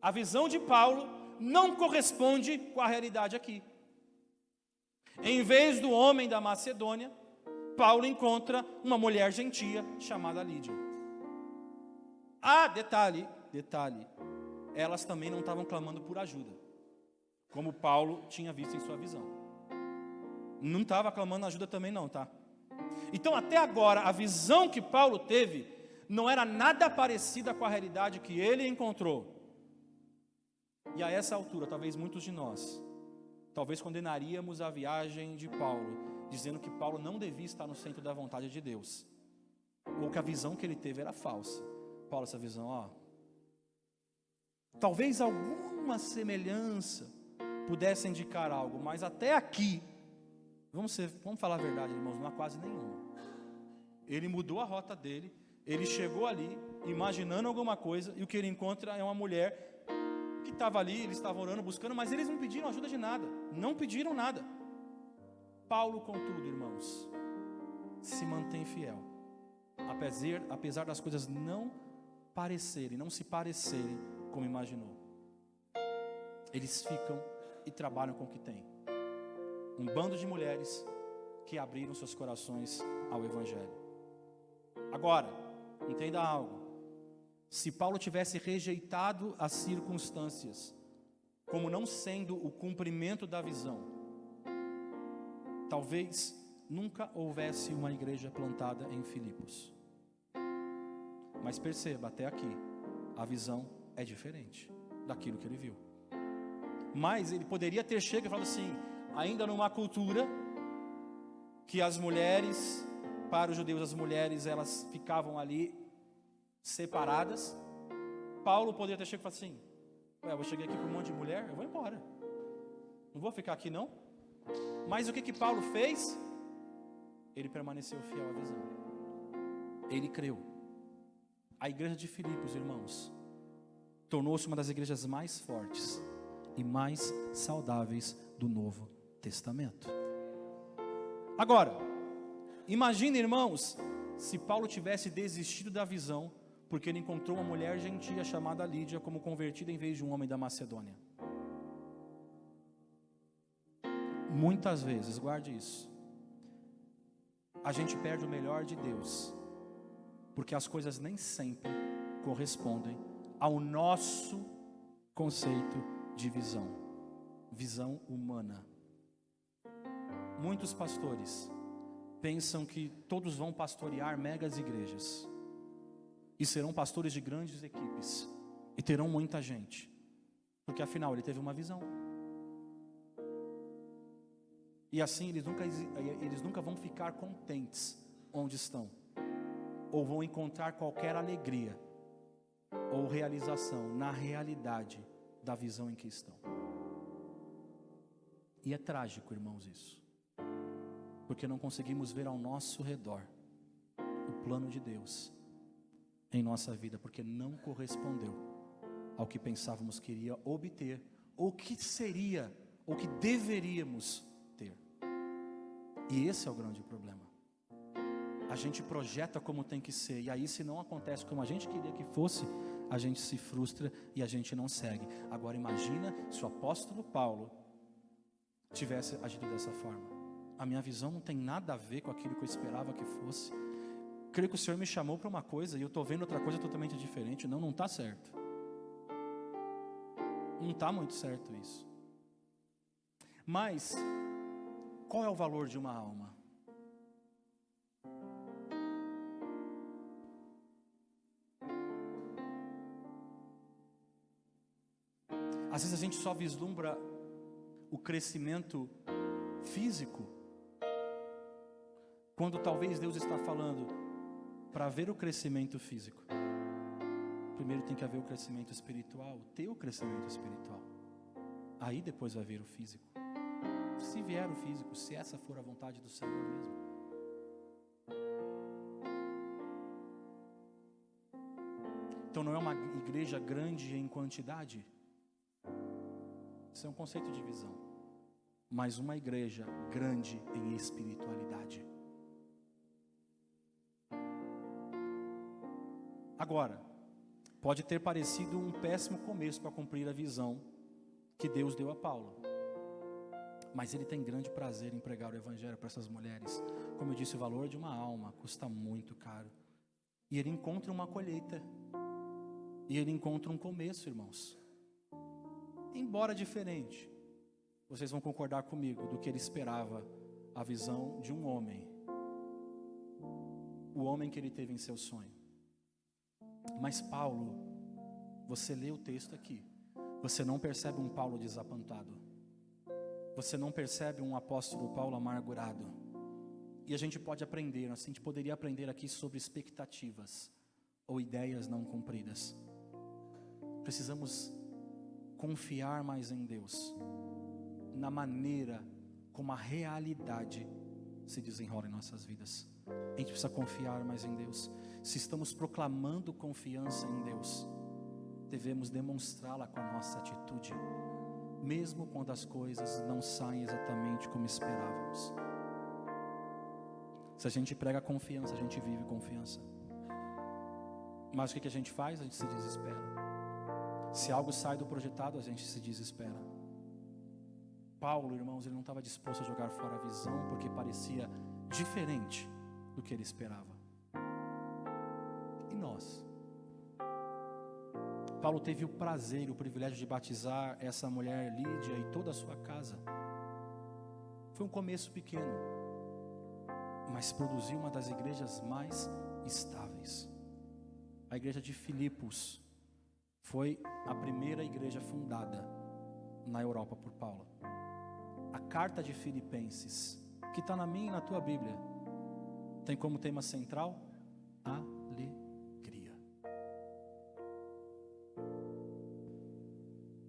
Speaker 1: A visão de Paulo não corresponde com a realidade aqui. Em vez do homem da Macedônia, Paulo encontra uma mulher gentia chamada Lídia. Ah, detalhe, elas também não estavam clamando por ajuda, como Paulo tinha visto em sua visão. Não estava clamando ajuda também não, tá? Então até agora a visão que Paulo teve não era nada parecida com a realidade que ele encontrou. E a essa altura, talvez muitos de nós, talvez condenaríamos a viagem de Paulo, dizendo que Paulo não devia estar no centro da vontade de Deus, ou que a visão que ele teve era falsa. Paulo, essa visão, talvez alguma semelhança pudesse indicar algo, mas até aqui, vamos falar a verdade, irmãos, não há quase nenhuma. Ele mudou a rota dele, ele chegou ali, imaginando alguma coisa, e o que ele encontra é uma mulher que estava ali, eles estavam orando, buscando, mas eles não pediram ajuda de nada, não pediram nada. Paulo, contudo, irmãos, se mantém fiel, apesar das coisas não se parecerem como imaginou. Eles ficam e trabalham com o que tem. Um bando de mulheres que abriram seus corações ao evangelho. Agora, entenda algo. Se Paulo tivesse rejeitado as circunstâncias como não sendo o cumprimento da visão, talvez nunca houvesse uma igreja plantada em Filipos. Mas perceba, até aqui, a visão é diferente daquilo que ele viu. Mas ele poderia ter chegado e falado assim, ainda numa cultura que as mulheres, para os judeus as mulheres, elas ficavam ali separadas. Paulo poderia ter chegado e falado assim, eu cheguei aqui com um monte de mulher, eu vou embora, não vou ficar aqui não. Mas o que Paulo fez? Ele permaneceu fiel à visão. Ele creu. A igreja de Filipos, irmãos, tornou-se uma das igrejas mais fortes e mais saudáveis do Novo Testamento. Agora, imagine, irmãos, se Paulo tivesse desistido da visão, porque ele encontrou uma mulher gentia chamada Lídia como convertida em vez de um homem da Macedônia. Muitas vezes, guarde isso, a gente perde o melhor de Deus, porque as coisas nem sempre correspondem ao nosso conceito de visão humana. Muitos pastores pensam que todos vão pastorear megas igrejas, e serão pastores de grandes equipes, e terão muita gente, porque afinal ele teve uma visão. E assim eles nunca vão ficar contentes onde estão, ou vão encontrar qualquer alegria ou realização na realidade da visão em que estão. E é trágico, irmãos, isso, porque não conseguimos ver ao nosso redor o plano de Deus em nossa vida, porque não correspondeu ao que pensávamos que iria obter, ou que seria, ou que deveríamos ter. E esse é o grande problema. A gente projeta como tem que ser, e aí se não acontece como a gente queria que fosse, a gente se frustra e a gente não segue. Agora imagina se o apóstolo Paulo tivesse agido dessa forma. A minha visão não tem nada a ver com aquilo que eu esperava que fosse. Creio que o Senhor me chamou para uma coisa e eu estou vendo outra coisa totalmente diferente. Não está certo. Não está muito certo isso. Mas qual é o valor de uma alma? Às vezes a gente só vislumbra o crescimento físico, quando talvez Deus está falando, para ver o crescimento físico, primeiro tem que haver o crescimento espiritual, o teu crescimento espiritual. Aí depois vai vir o físico. Se vier o físico, se essa for a vontade do Senhor mesmo. Então não é uma igreja grande em quantidade. Isso é um conceito de visão. Mas uma igreja grande em espiritualidade. Agora, pode ter parecido um péssimo começo para cumprir a visão que Deus deu a Paulo. Mas ele tem grande prazer em pregar o evangelho para essas mulheres. Como eu disse, o valor de uma alma custa muito caro. E ele encontra uma colheita. E ele encontra um começo, irmãos. Embora diferente, vocês vão concordar comigo do que ele esperava, a visão de um homem. O homem que ele teve em seu sonho. Mas Paulo, você lê o texto aqui, você não percebe um Paulo desapontado. Você não percebe um apóstolo Paulo amargurado. E a gente pode aprender, assim, a gente poderia aprender aqui sobre expectativas ou ideias não cumpridas. Precisamos confiar mais em Deus, na maneira como a realidade se desenrola em nossas vidas. A gente precisa confiar mais em Deus. Se estamos proclamando confiança em Deus, devemos demonstrá-la com a nossa atitude, mesmo quando as coisas não saem exatamente como esperávamos. Se a gente prega confiança, a gente vive confiança. Mas o que a gente faz? A gente se desespera. Se algo sai do projetado, a gente se desespera. Paulo, irmãos, ele não estava disposto a jogar fora a visão, porque parecia diferente do que ele esperava. E nós? Paulo teve o prazer e o privilégio de batizar essa mulher Lídia e toda a sua casa. Foi um começo pequeno, mas produziu uma das igrejas mais estáveis. A igreja de Filipos foi a primeira igreja fundada na Europa por Paulo. A carta de Filipenses, que está na minha e na tua Bíblia, tem como tema central alegria.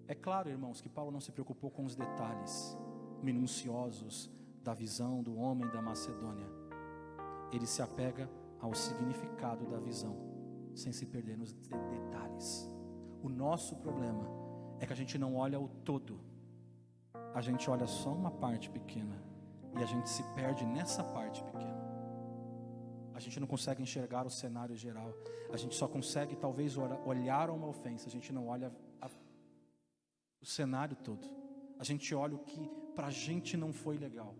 Speaker 1: É claro, irmãos, que Paulo não se preocupou com os detalhes minuciosos da visão do homem da Macedônia. Ele se apega ao significado da visão, sem se perder nos detalhes. O nosso problema é que a gente não olha o todo. A gente olha só uma parte pequena e a gente se perde nessa parte pequena. A gente não consegue enxergar o cenário geral. A gente só consegue talvez olhar uma ofensa. A gente não olha o cenário todo. A gente olha o que para a gente não foi legal,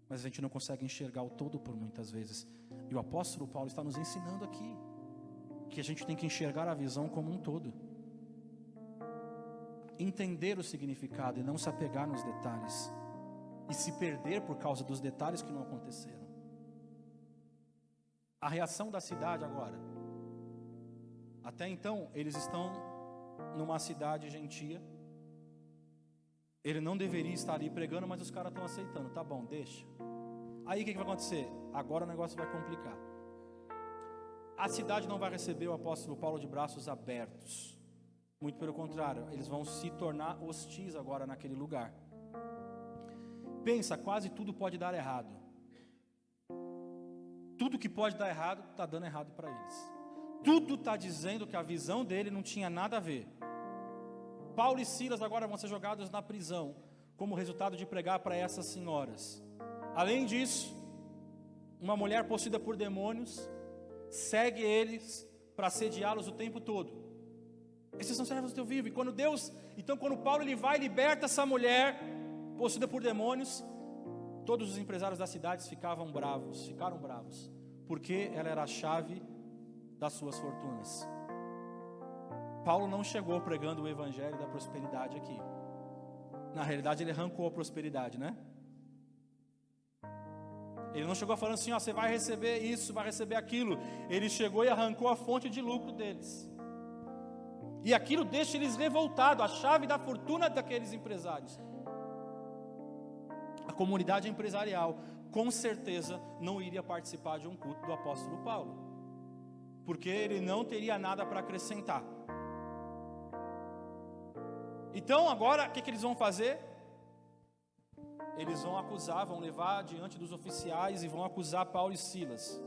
Speaker 1: mas a gente não consegue enxergar o todo por muitas vezes. E o apóstolo Paulo está nos ensinando aqui que a gente tem que enxergar a visão como um todo, entender o significado e não se apegar nos detalhes e se perder por causa dos detalhes que não aconteceram. A reação da cidade agora. Até então eles estão numa cidade gentia. Ele não deveria estar ali pregando, mas os caras estão aceitando. Tá bom, deixa. Aí o que vai acontecer? Agora o negócio vai complicar. A cidade não vai receber o apóstolo Paulo de braços abertos. Muito pelo contrário, eles vão se tornar hostis agora naquele lugar. Pensa, quase tudo pode dar errado. Tudo que pode dar errado, está dando errado para eles. Tudo está dizendo que a visão dele não tinha nada a ver. Paulo e Silas agora vão ser jogados na prisão, como resultado de pregar para essas senhoras. Além disso, uma mulher possuída por demônios segue eles para assediá-los o tempo todo. Esses são servos do Deus vivo. E quando Paulo ele vai e liberta essa mulher possuída por demônios, todos os empresários da cidade ficaram bravos, porque ela era a chave das suas fortunas. Paulo não chegou pregando o evangelho da prosperidade aqui. Na realidade ele arrancou a prosperidade, né? Ele não chegou falando assim, ó, você vai receber isso, vai receber aquilo. Ele chegou e arrancou a fonte de lucro deles. E aquilo deixa eles revoltados, a chave da fortuna daqueles empresários. A comunidade empresarial, com certeza, não iria participar de um culto do apóstolo Paulo. Porque ele não teria nada para acrescentar. Então agora, o que eles vão fazer? Eles vão acusar, vão levar diante dos oficiais e vão acusar Paulo e Silas.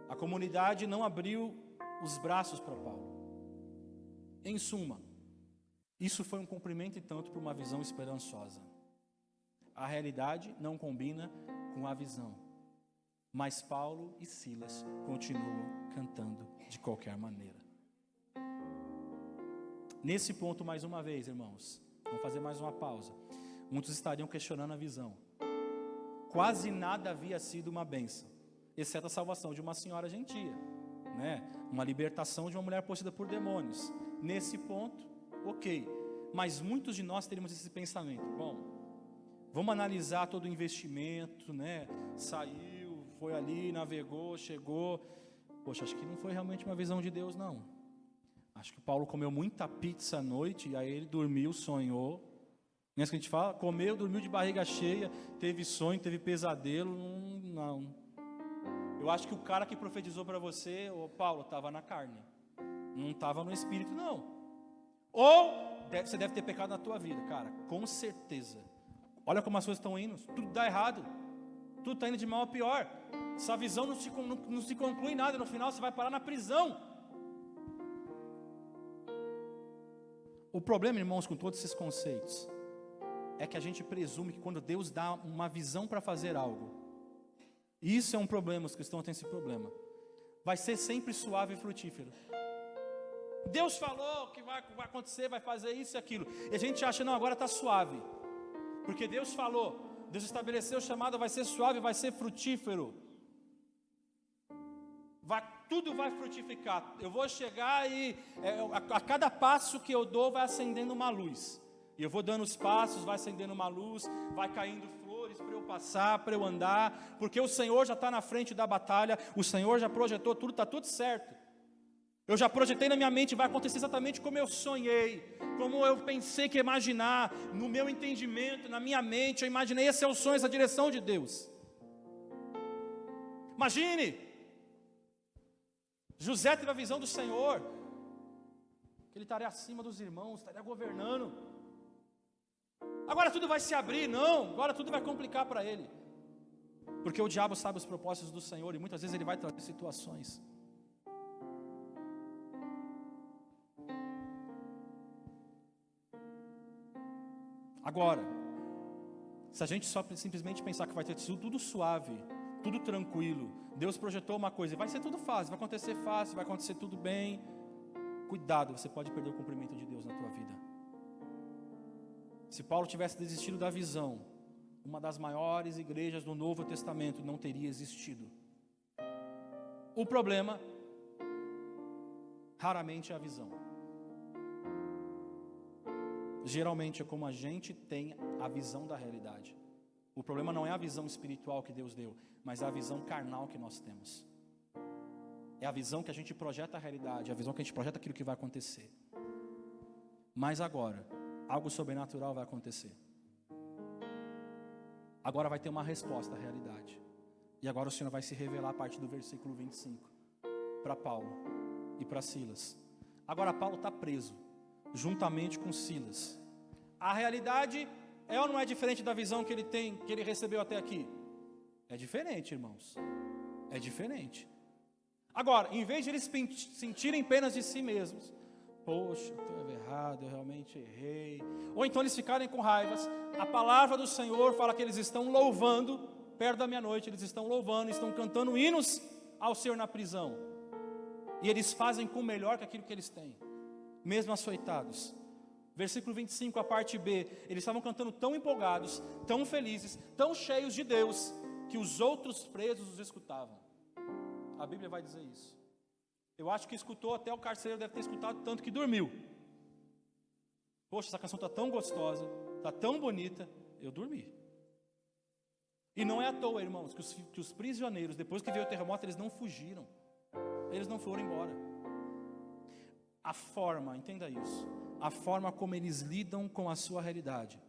Speaker 1: A comunidade não abriu os braços para Paulo. Em suma, isso foi um cumprimento e tanto para uma visão esperançosa. A realidade não combina com a visão. Mas Paulo e Silas continuam cantando de qualquer maneira. Nesse ponto, mais uma vez, irmãos, vamos fazer mais uma pausa. Muitos estariam questionando a visão. Quase nada havia sido uma bênção, exceto a salvação de uma senhora gentia, né? Uma libertação de uma mulher possuída por demônios. Nesse ponto, ok. Mas muitos de nós teríamos esse pensamento. Bom, vamos analisar todo o investimento, né? Saiu, foi ali, navegou, chegou. Poxa, acho que não foi realmente uma visão de Deus, não. Acho que Paulo comeu muita pizza à noite, e aí ele dormiu, sonhou. Não é isso que a gente fala? Comeu, dormiu de barriga cheia, teve sonho, teve pesadelo. Não. Eu acho que o cara que profetizou para você, Paulo, estava na carne. Não estava no espírito, não. Ou você deve ter pecado na tua vida, cara, com certeza. Olha como as coisas estão indo, tudo dá errado. Tudo está indo de mal a pior. Essa visão não se conclui em nada, no final você vai parar na prisão. O problema, irmãos, com todos esses conceitos, é que a gente presume que quando Deus dá uma visão para fazer algo, isso é um problema, os cristãos têm esse problema, vai ser sempre suave e frutífero. Deus falou que vai acontecer, vai fazer isso e aquilo, e a gente acha, não, agora está suave, porque Deus falou, Deus estabeleceu o chamado, vai ser suave, vai ser frutífero, tudo vai frutificar. Eu vou chegar e a cada passo que eu dou vai acendendo uma luz. E eu vou dando os passos, vai acendendo uma luz, vai caindo flores para eu passar, para eu andar, porque o Senhor já está na frente da batalha, o Senhor já projetou tudo, está tudo certo. Eu já projetei na minha mente, vai acontecer exatamente como eu sonhei, como eu pensei que ia imaginar, no meu entendimento, na minha mente, eu imaginei, esse é o sonho, essa direção de Deus. Imagine, José teve a visão do Senhor, que ele estaria acima dos irmãos, estaria governando. Agora tudo vai se abrir, não, agora tudo vai complicar para ele. Porque o diabo sabe os propósitos do Senhor e muitas vezes ele vai trazer situações. Agora, se a gente só simplesmente pensar que vai ter sido tudo suave, tudo tranquilo, Deus projetou uma coisa, vai ser tudo fácil, vai acontecer tudo bem. Cuidado, você pode perder o cumprimento de Deus na tua vida. Se Paulo tivesse desistido da visão, uma das maiores igrejas do Novo Testamento não teria existido. O problema, raramente é a visão. Geralmente é como a gente tem a visão da realidade. O problema não é a visão espiritual que Deus deu, mas é a visão carnal que nós temos. É a visão que a gente projeta a realidade, é a visão que a gente projeta aquilo que vai acontecer. Mas agora, algo sobrenatural vai acontecer. Agora vai ter uma resposta à realidade. E agora o Senhor vai se revelar a partir do versículo 25 para Paulo e para Silas. Agora Paulo está preso, juntamente com Silas. A realidade é ou não é diferente da visão que ele tem, que ele recebeu até aqui? É diferente, irmãos. É diferente. Agora, em vez de eles sentirem penas de si mesmos, poxa, eu estou errado, eu realmente errei, ou então eles ficarem com raivas, a palavra do Senhor fala que eles estão louvando, perto da meia-noite, eles estão louvando, estão cantando hinos ao Senhor na prisão, e eles fazem com melhor que aquilo que eles têm, mesmo açoitados. Versículo 25, a parte B, eles estavam cantando tão empolgados, tão felizes, tão cheios de Deus, que os outros presos os escutavam. A Bíblia vai dizer isso. Eu acho que escutou, até o carcereiro deve ter escutado tanto que dormiu. Poxa, essa canção está tão gostosa, está tão bonita, eu dormi. E não é à toa, irmãos, que os prisioneiros, depois que veio o terremoto, eles não fugiram. Eles não foram embora. A forma, entenda isso, a forma como eles lidam com a sua realidade,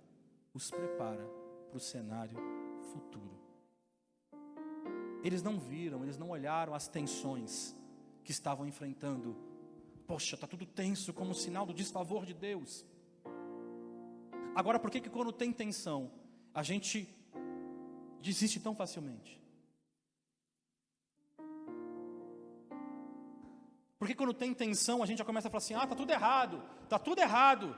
Speaker 1: os prepara para o cenário futuro. Eles não viram, eles não olharam as tensões que estavam enfrentando. Poxa, está tudo tenso como sinal do desfavor de Deus. Agora, por que quando tem tensão, a gente desiste tão facilmente? Por que quando tem tensão, a gente já começa a falar assim, está tudo errado, está tudo errado.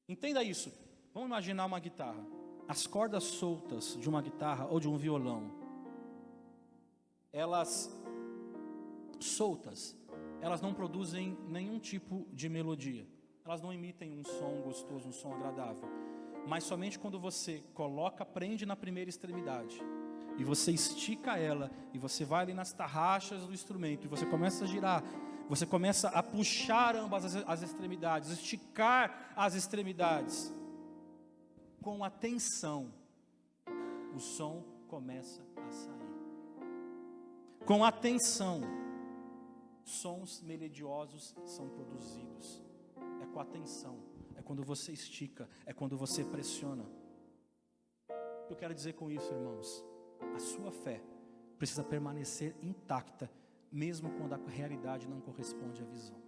Speaker 1: Entenda isso. Vamos imaginar uma guitarra. As cordas soltas de uma guitarra ou de um violão, elas soltas, elas não produzem nenhum tipo de melodia, elas não emitem um som gostoso, um som agradável, mas somente quando você coloca, prende na primeira extremidade, e você estica ela, e você vai ali nas tarraxas do instrumento, e você começa a girar, você começa a puxar ambas as extremidades, esticar as extremidades, com atenção, o som começa a sair, com atenção, sons melodiosos são produzidos. É com atenção, é quando você estica, é quando você pressiona. O que eu quero dizer com isso, irmãos? A sua fé precisa permanecer intacta, mesmo quando a realidade não corresponde à visão.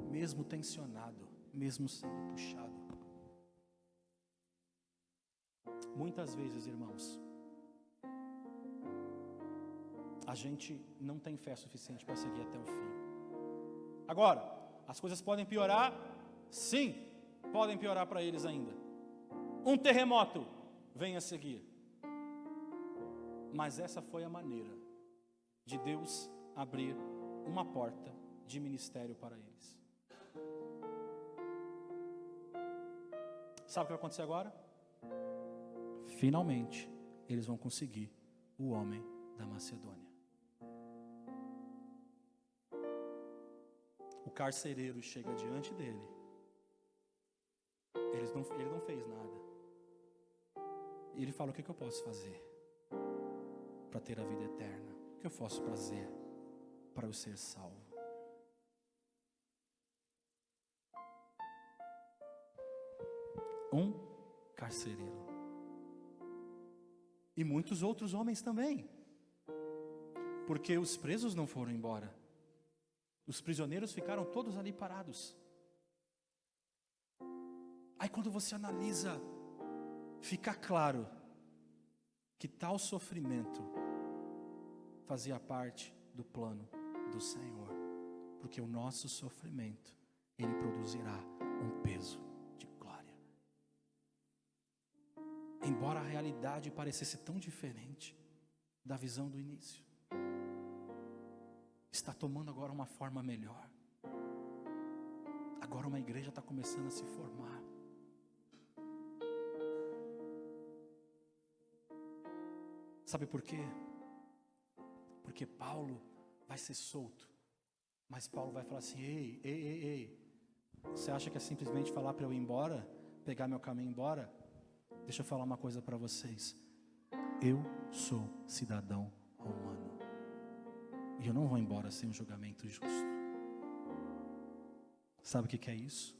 Speaker 1: Mesmo tensionado, mesmo sendo puxado. Muitas vezes, irmãos, a gente não tem fé suficiente para seguir até o fim. Agora, as coisas podem piorar? Sim, podem piorar para eles ainda. Um terremoto vem a seguir. Mas essa foi a maneira de Deus abrir uma porta de ministério para eles. Sabe o que vai acontecer agora? Finalmente, eles vão conseguir o homem da Macedônia. O carcereiro chega diante dele. Ele não fez nada. E ele fala, o que eu posso fazer para ter a vida eterna? O que eu posso fazer para eu ser salvo? Um carcereiro. E muitos outros homens também. Porque os presos não foram embora. Os prisioneiros ficaram todos ali parados. Aí quando você analisa, fica claro que tal sofrimento fazia parte do plano do Senhor. Porque o nosso sofrimento, ele produzirá um peso de glória. Embora a realidade parecesse tão diferente da visão do início, está tomando agora uma forma melhor. Agora uma igreja está começando a se formar. Sabe por quê? Porque Paulo vai ser solto. Mas Paulo vai falar assim, ei. Você acha que é simplesmente falar para eu ir embora? Pegar meu caminho e ir embora? Deixa eu falar uma coisa para vocês. Eu sou cidadão romano. E eu não vou embora sem um julgamento justo. Sabe o que é isso?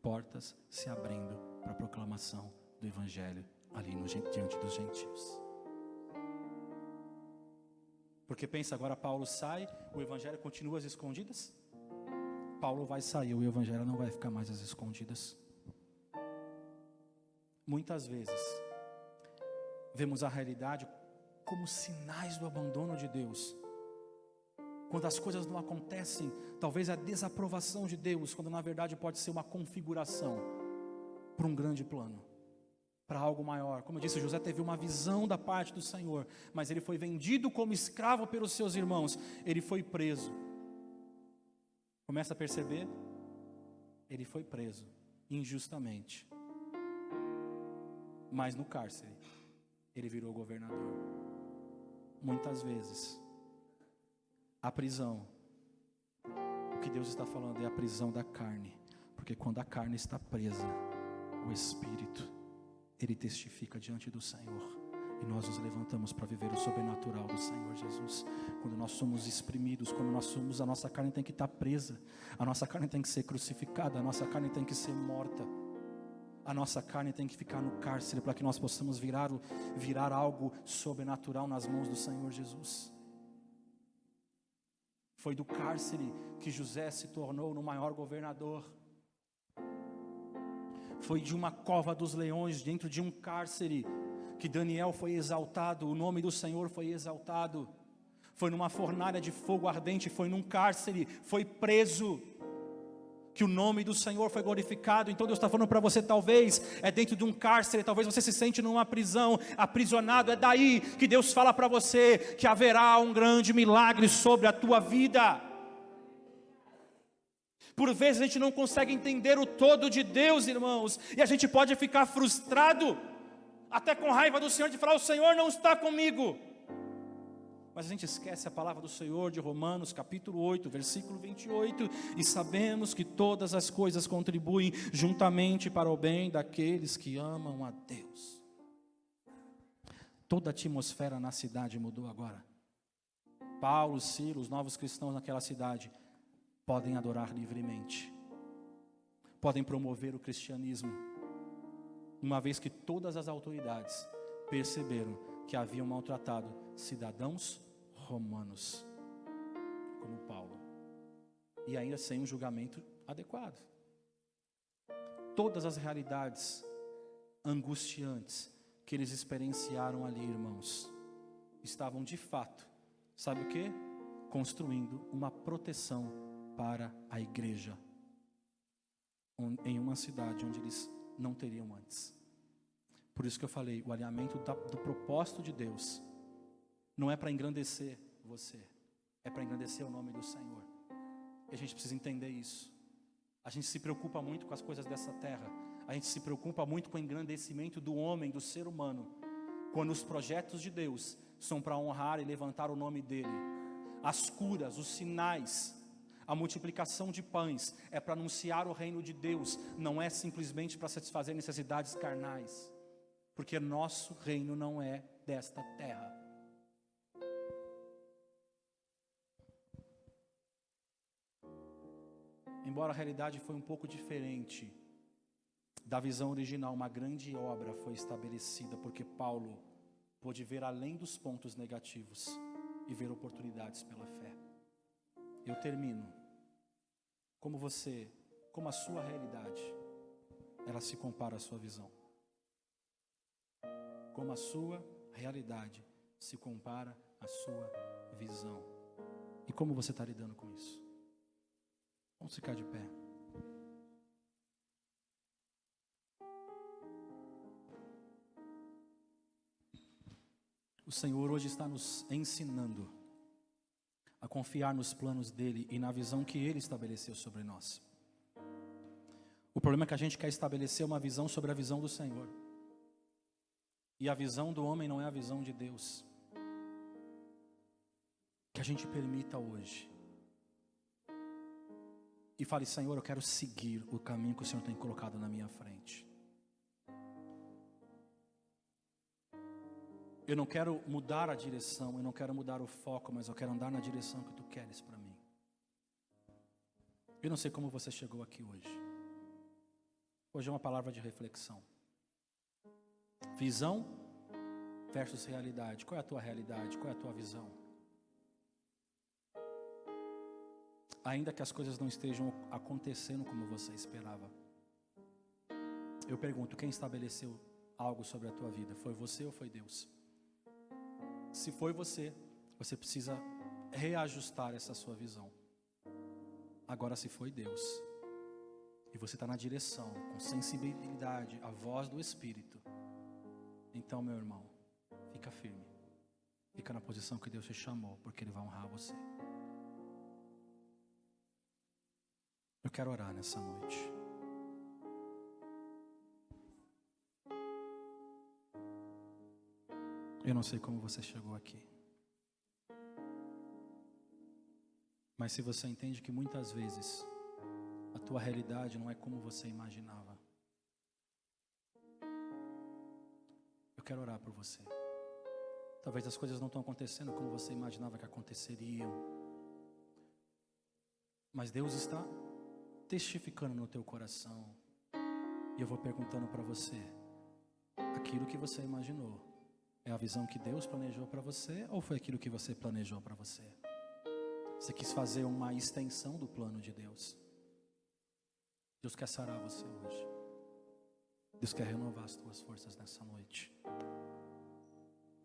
Speaker 1: Portas se abrindo para a proclamação do Evangelho ali diante dos gentios. Porque pensa, agora Paulo sai, o Evangelho continua às escondidas? Paulo vai sair, o Evangelho não vai ficar mais às escondidas. Muitas vezes, vemos a realidade como sinais do abandono de Deus. Quando as coisas não acontecem, talvez a desaprovação de Deus, quando na verdade pode ser uma configuração para um grande plano, para algo maior. Como eu disse, José teve uma visão da parte do Senhor, mas ele foi vendido como escravo pelos seus irmãos, ele foi preso. Começa a perceber? Ele foi preso, injustamente. Mas no cárcere, ele virou governador. Muitas vezes, a prisão, o que Deus está falando é a prisão da carne, porque quando a carne está presa, o Espírito, ele testifica diante do Senhor, e nós nos levantamos para viver o sobrenatural do Senhor Jesus. Quando nós somos exprimidos, quando nós somos, a nossa carne tem que estar presa, a nossa carne tem que ser crucificada, a nossa carne tem que ser morta, a nossa carne tem que ficar no cárcere, para que nós possamos virar algo sobrenatural nas mãos do Senhor Jesus. Foi do cárcere que José se tornou no maior governador. Foi de uma cova dos leões, dentro de um cárcere, que Daniel foi exaltado, o nome do Senhor foi exaltado. Foi numa fornalha de fogo ardente, foi num cárcere, foi preso, que o nome do Senhor foi glorificado. Então Deus está falando para você, talvez é dentro de um cárcere, talvez você se sente numa prisão, aprisionado. É daí que Deus fala para você que haverá um grande milagre sobre a tua vida. Por vezes a gente não consegue entender o todo de Deus, irmãos, e a gente pode ficar frustrado, até com raiva do Senhor, de falar: o Senhor não está comigo. Mas a gente esquece a palavra do Senhor de Romanos capítulo 8, versículo 28, e sabemos que todas as coisas contribuem juntamente para o bem daqueles que amam a Deus. Toda a atmosfera na cidade mudou agora. Paulo, Silas, os novos cristãos naquela cidade podem adorar livremente, podem promover o cristianismo, uma vez que todas as autoridades perceberam que haviam maltratado cidadãos romanos, como Paulo, e ainda sem um julgamento adequado. Todas as realidades angustiantes que eles experienciaram ali, irmãos, estavam de fato, sabe o que? Construindo uma proteção para a igreja, em uma cidade onde eles não teriam antes. Por isso que eu falei, o alinhamento do propósito de Deus não é para engrandecer você, é para engrandecer o nome do Senhor. E a gente precisa entender isso. A gente se preocupa muito com as coisas dessa terra, a gente se preocupa muito com o engrandecimento do homem, do ser humano, quando os projetos de Deus são para honrar e levantar o nome dele. As curas, os sinais, a multiplicação de pães é para anunciar o reino de Deus, não é simplesmente para satisfazer necessidades carnais, porque nosso reino não é desta terra. Embora a realidade foi um pouco diferente da visão original, uma grande obra foi estabelecida, porque Paulo pôde ver além dos pontos negativos e ver oportunidades pela fé. Eu termino. Como a sua realidade, ela se compara à sua visão. Como a sua realidade se compara à sua visão. E como você está lidando com isso? Vamos ficar de pé. O Senhor hoje está nos ensinando a confiar nos planos dEle e na visão que Ele estabeleceu sobre nós. O problema é que a gente quer estabelecer uma visão sobre a visão do Senhor. E a visão do homem não é a visão de Deus. Que a gente permita hoje. E fale: Senhor, eu quero seguir o caminho que o Senhor tem colocado na minha frente. Eu não quero mudar a direção, eu não quero mudar o foco, mas eu quero andar na direção que Tu queres para mim. Eu não sei como você chegou aqui hoje. Hoje é uma palavra de reflexão. Visão versus realidade. Qual é a tua realidade? Qual é a tua visão? Ainda que as coisas não estejam acontecendo como você esperava. Eu pergunto, quem estabeleceu algo sobre a tua vida? Foi você ou foi Deus? Se foi você, você precisa reajustar essa sua visão. Agora, se foi Deus, e você está na direção, com sensibilidade, à voz do Espírito, então, meu irmão, fica firme. Fica na posição que Deus te chamou, porque Ele vai honrar você. Eu quero orar nessa noite. Eu não sei como você chegou aqui. Mas se você entende que muitas vezes a tua realidade não é como você imaginava, eu quero orar por você. Talvez as coisas não estão acontecendo como você imaginava que aconteceriam, mas Deus está testificando no teu coração. E eu vou perguntando para você, aquilo que você imaginou é a visão que Deus planejou para você, ou foi aquilo que você planejou para você? Você quis fazer uma extensão do plano de Deus. Deus quer sarar você hoje. Deus quer renovar as tuas forças nessa noite.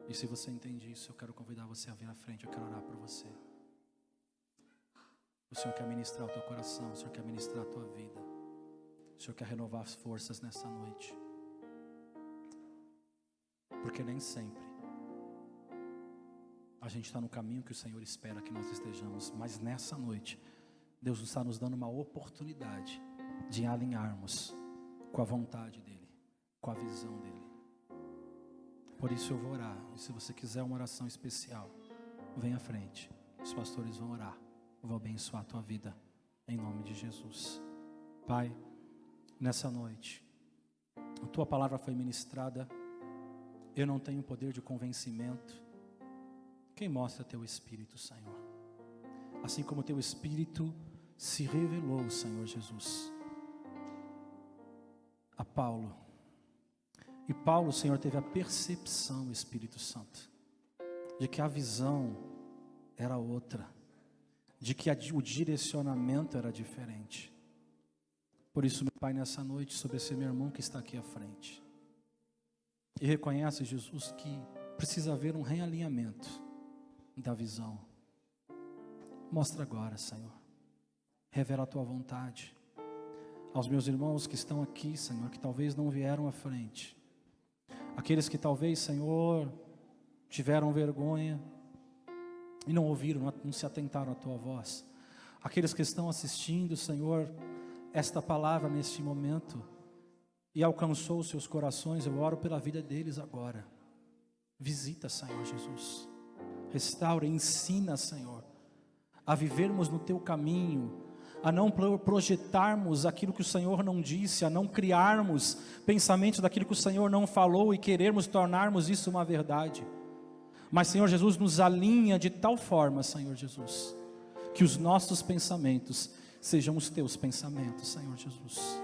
Speaker 1: E se você entende isso, eu quero convidar você a vir à frente. Eu quero orar por você. O Senhor quer ministrar o teu coração. O Senhor quer ministrar a tua vida. O Senhor quer renovar as forças nessa noite. Porque nem sempre a gente está no caminho que o Senhor espera que nós estejamos. Mas nessa noite, Deus está nos dando uma oportunidade de alinharmos com a vontade dEle, com a visão dEle. Por isso eu vou orar. E se você quiser uma oração especial, vem à frente. Os pastores vão orar. Eu vou abençoar a tua vida, em nome de Jesus. Pai, nessa noite, a tua palavra foi ministrada. Eu não tenho poder de convencimento. Quem mostra teu Espírito, Senhor? Assim como teu Espírito se revelou, Senhor Jesus, a Paulo. E Paulo, Senhor, teve a percepção, Espírito Santo, de que a visão era outra, de que o direcionamento era diferente. Por isso, meu Pai, nessa noite, sobre esse meu irmão que está aqui à frente, e reconhece, Jesus, que precisa haver um realinhamento da visão. Mostra agora, Senhor. Revela a tua vontade aos meus irmãos que estão aqui, Senhor, que talvez não vieram à frente. Aqueles que talvez, Senhor, tiveram vergonha e não ouviram, não se atentaram à tua voz. Aqueles que estão assistindo, Senhor, esta palavra neste momento e alcançou os seus corações, eu oro pela vida deles agora. Visita, Senhor Jesus. Restaura, ensina, Senhor, a vivermos no teu caminho, a não projetarmos aquilo que o Senhor não disse, a não criarmos pensamentos daquilo que o Senhor não falou e querermos tornarmos isso uma verdade. Mas, Senhor Jesus, nos alinha de tal forma, Senhor Jesus, que os nossos pensamentos sejam os teus pensamentos, Senhor Jesus.